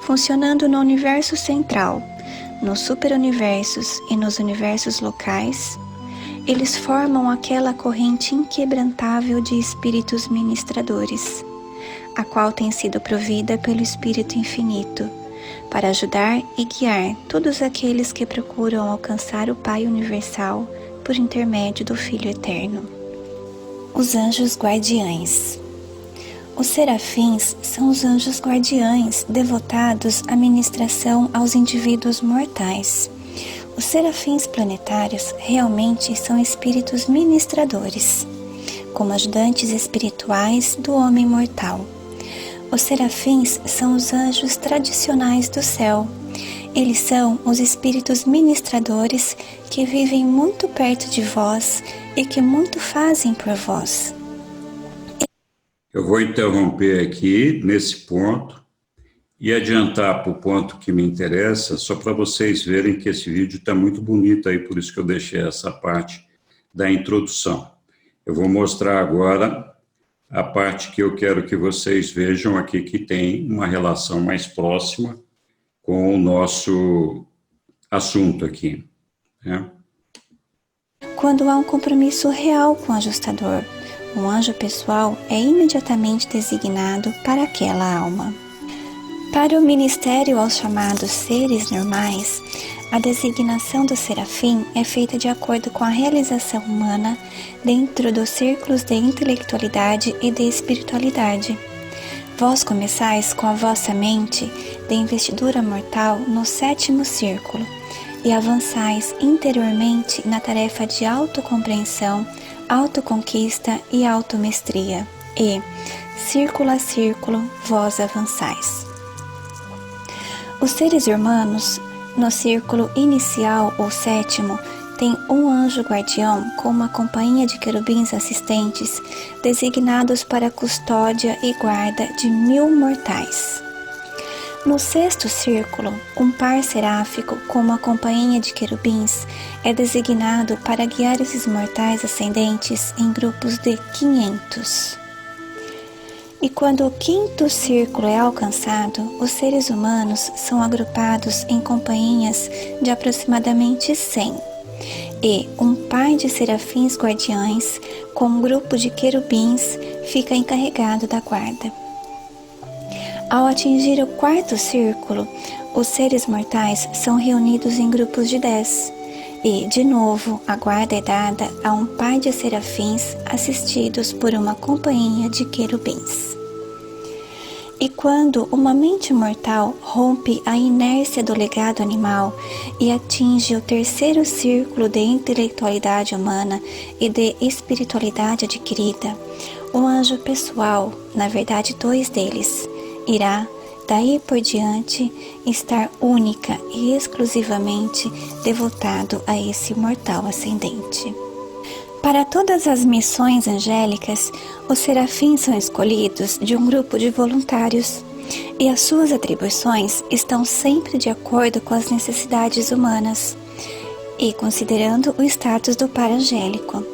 Funcionando no universo central, nos superuniversos e nos universos locais, eles formam aquela corrente inquebrantável de espíritos ministradores, a qual tem sido provida pelo Espírito Infinito, para ajudar e guiar todos aqueles que procuram alcançar o Pai Universal por intermédio do Filho Eterno. Os anjos guardiães. Os serafins são os anjos guardiães devotados à ministração aos indivíduos mortais. Os serafins planetários realmente são espíritos ministradores, como ajudantes espirituais do homem mortal. Os serafins são os anjos tradicionais do céu. Eles são os espíritos ministradores que vivem muito perto de vós e que muito fazem por vós. Eu vou interromper aqui nesse ponto e adiantar para o ponto que me interessa, só para vocês verem que esse vídeo está muito bonito aí, por isso que eu deixei essa parte da introdução. Eu vou mostrar agora a parte que eu quero que vocês vejam aqui, que tem uma relação mais próxima com o nosso assunto aqui, né? Quando há um compromisso real com o ajustador, um anjo pessoal é imediatamente designado para aquela alma. Para o ministério aos chamados seres normais, A designação do serafim é feita de acordo com a realização humana dentro dos círculos de intelectualidade e de espiritualidade. Vós começais com a vossa mente de investidura mortal no 7º círculo e avançais interiormente na tarefa de autocompreensão, autoconquista e automestria. E, círculo a círculo, vós avançais. Os seres humanos, no círculo inicial ou 7º, tem um anjo guardião com uma companhia de querubins assistentes designados para custódia e guarda de 1000 mortais. No 6º círculo, um par seráfico com uma companhia de querubins é designado para guiar esses mortais ascendentes em grupos de 500. E quando o 5º círculo é alcançado, os seres humanos são agrupados em companhias de aproximadamente 100. E um par de serafins guardiães com um grupo de querubins fica encarregado da guarda. Ao atingir o 4º círculo, os seres mortais são reunidos em grupos de 10. E, de novo, a guarda é dada a um par de serafins assistidos por uma companhia de querubins. E quando uma mente mortal rompe a inércia do legado animal e atinge o 3º círculo de intelectualidade humana e de espiritualidade adquirida, um anjo pessoal, na verdade 2 deles, irá, daí por diante, estar única e exclusivamente devotado a esse mortal ascendente. Para todas as missões angélicas, os serafins são escolhidos de um grupo de voluntários e as suas atribuições estão sempre de acordo com as necessidades humanas e considerando o status do par angélico.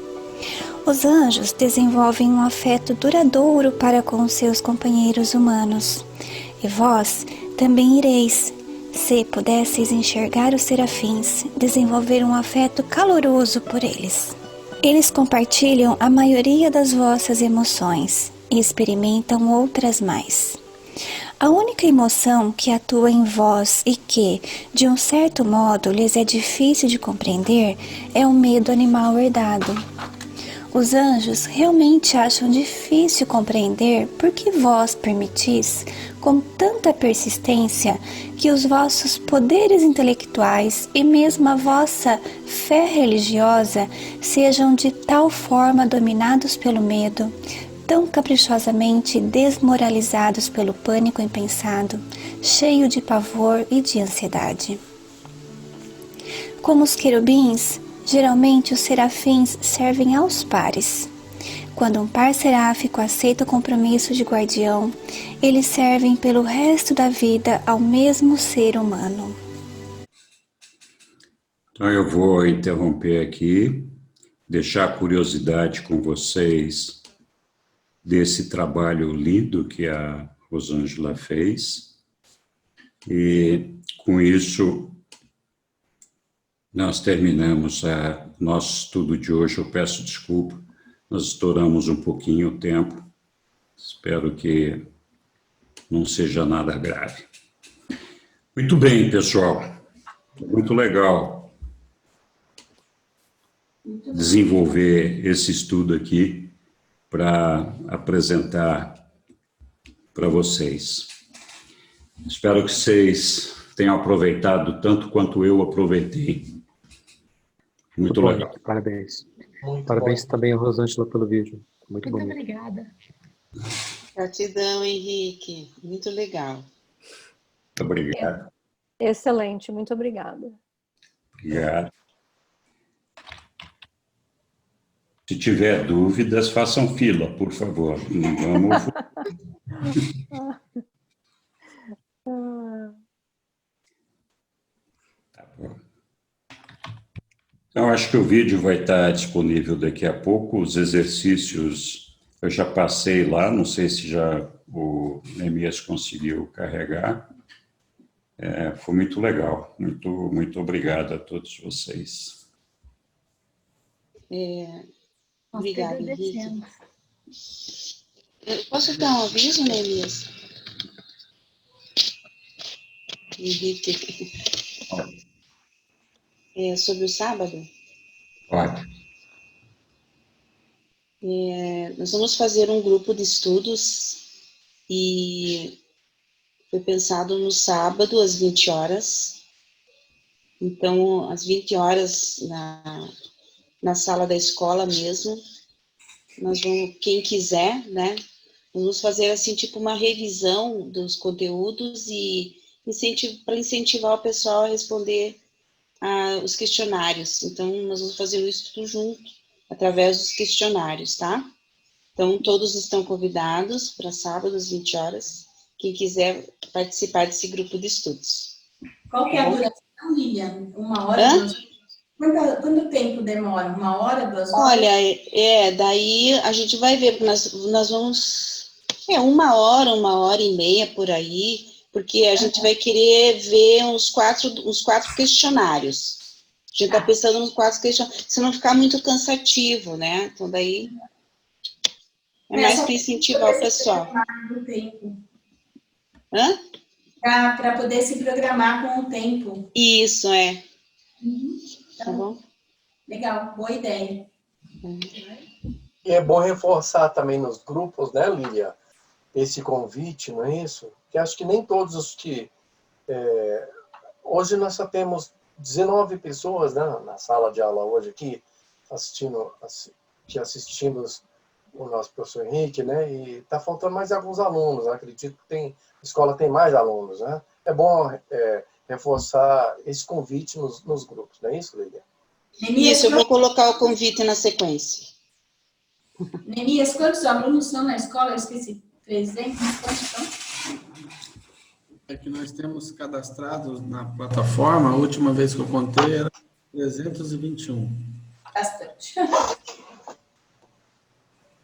Os anjos desenvolvem um afeto duradouro para com os seus companheiros humanos, e vós também ireis, se pudesseis enxergar os serafins, desenvolver um afeto caloroso por eles. Eles compartilham a maioria das vossas emoções e experimentam outras mais. A única emoção que atua em vós e que, de um certo modo, lhes é difícil de compreender é o medo animal herdado. Os anjos realmente acham difícil compreender por que vós permitis, com tanta persistência, que os vossos poderes intelectuais e mesmo a vossa fé religiosa sejam de tal forma dominados pelo medo, tão caprichosamente desmoralizados pelo pânico impensado, cheio de pavor e de ansiedade. Como os querubins, geralmente os serafins servem aos pares. Quando um par seráfico aceita o compromisso de guardião, eles servem pelo resto da vida ao mesmo ser humano. Então eu vou interromper aqui, deixar a curiosidade com vocês desse trabalho lindo que a Rosângela fez. E com isso nós terminamos o nosso estudo de hoje. Eu peço desculpa, nós estouramos um pouquinho o tempo. Espero que não seja nada grave. Muito bem, pessoal. Muito legal desenvolver esse estudo aqui para apresentar para vocês. Espero que vocês tenham aproveitado tanto quanto eu aproveitei. Muito legal. Parabéns. Parabéns também a Rosângela pelo vídeo. Muito bonito. Obrigada. Gratidão, Henrique. Muito legal. Muito obrigado. Excelente, muito obrigada. Obrigado. Se tiver dúvidas, façam fila, por favor. Não vamos... Tá bom. Então, acho que o vídeo vai estar disponível daqui a pouco. Os exercícios eu já passei lá, não sei se já o Neemias conseguiu carregar. Foi muito legal. Muito obrigado a todos vocês. Obrigada, Henrique. Posso dar um aviso, Neemias? Henrique. sobre o sábado? Pode. Nós vamos fazer um grupo de estudos e foi pensado no sábado, às 20 horas. Então, às 20 horas, na sala da escola mesmo, nós vamos, quem quiser, né? Nós vamos fazer, assim, tipo uma revisão dos conteúdos e para incentivar o pessoal a responder os questionários. Então, nós vamos fazer isso tudo junto, através dos questionários, tá? Então, todos estão convidados para sábado, às 20 horas, quem quiser participar desse grupo de estudos. Qual que é a duração, Lilian? 1 hora? 2 horas? Quanto tempo demora? 1 hora, 2 horas? Olha, daí a gente vai ver, porque nós vamos... 1 hora, 1h30 por aí, porque a gente vai querer ver uns quatro questionários. A gente está pensando nos 4 questionários, se não ficar muito cansativo, né? Então, daí é mais para incentivar o pessoal. Do tempo. Hã? Para poder se programar com o tempo. Isso, é. Tá bom? Legal, boa ideia. E é bom reforçar também nos grupos, né, Lília, esse convite, não é isso? Que acho que nem todos os que... hoje nós só temos 19 pessoas, né, na sala de aula hoje aqui, assistindo o nosso professor Henrique, né, e está faltando mais alguns alunos, né? Acredito que a escola tem mais alunos, né? É bom reforçar esse convite nos grupos, não é isso, Lília? Isso, eu vou colocar o convite na sequência. Nemias, quantos alunos são na escola? Eu esqueci. 300? Quantos são? É que nós temos cadastrados na plataforma, a última vez que eu contei era 321. Bastante.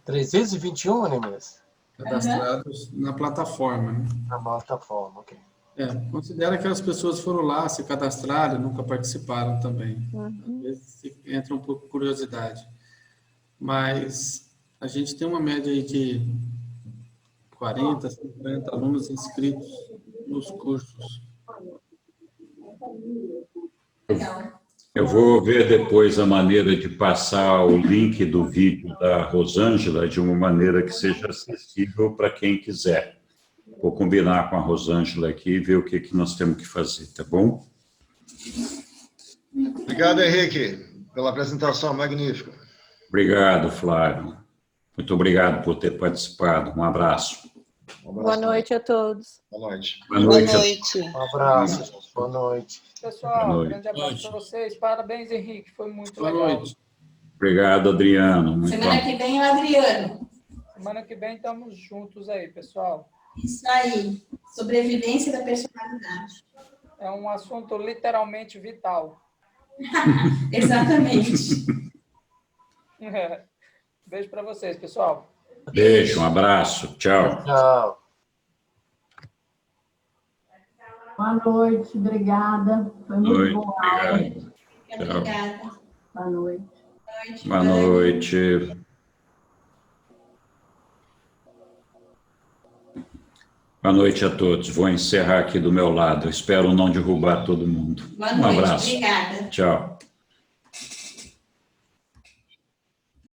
321, Nemias? Cadastrados na plataforma, né? Na plataforma, ok. Considera que as pessoas foram lá, se cadastraram, nunca participaram também. Às vezes entra um pouco de curiosidade. Mas a gente tem uma média aí de 40, 50 alunos inscritos nos cursos. Eu vou ver depois a maneira de passar o link do vídeo da Rosângela de uma maneira que seja acessível para quem quiser. Vou combinar com a Rosângela aqui e ver o que nós temos que fazer, tá bom? Obrigado, Henrique, pela apresentação magnífica. Obrigado, Flávio. Muito obrigado por ter participado. Um abraço. Boa noite a todos. Boa noite. Boa noite. Um abraço, gente. Boa noite. Pessoal, Boa noite. grande abraço para vocês. Parabéns, Henrique. Foi muito Boa legal. noite. Obrigado, Adriano. Muito Semana que vem é o Adriano. Semana que vem estamos juntos aí, pessoal. Isso aí. Sobrevivência da personalidade. É um assunto literalmente vital. Exatamente. Beijo para vocês, pessoal. Beijo, um abraço. Tchau. Tchau. Boa noite, obrigada. Foi muito Noite, bom. obrigado. Obrigada. Boa noite. Boa noite. Boa noite a todos. Vou encerrar aqui do meu lado. Eu espero não derrubar todo mundo. Boa Um noite. abraço. Obrigada. Tchau.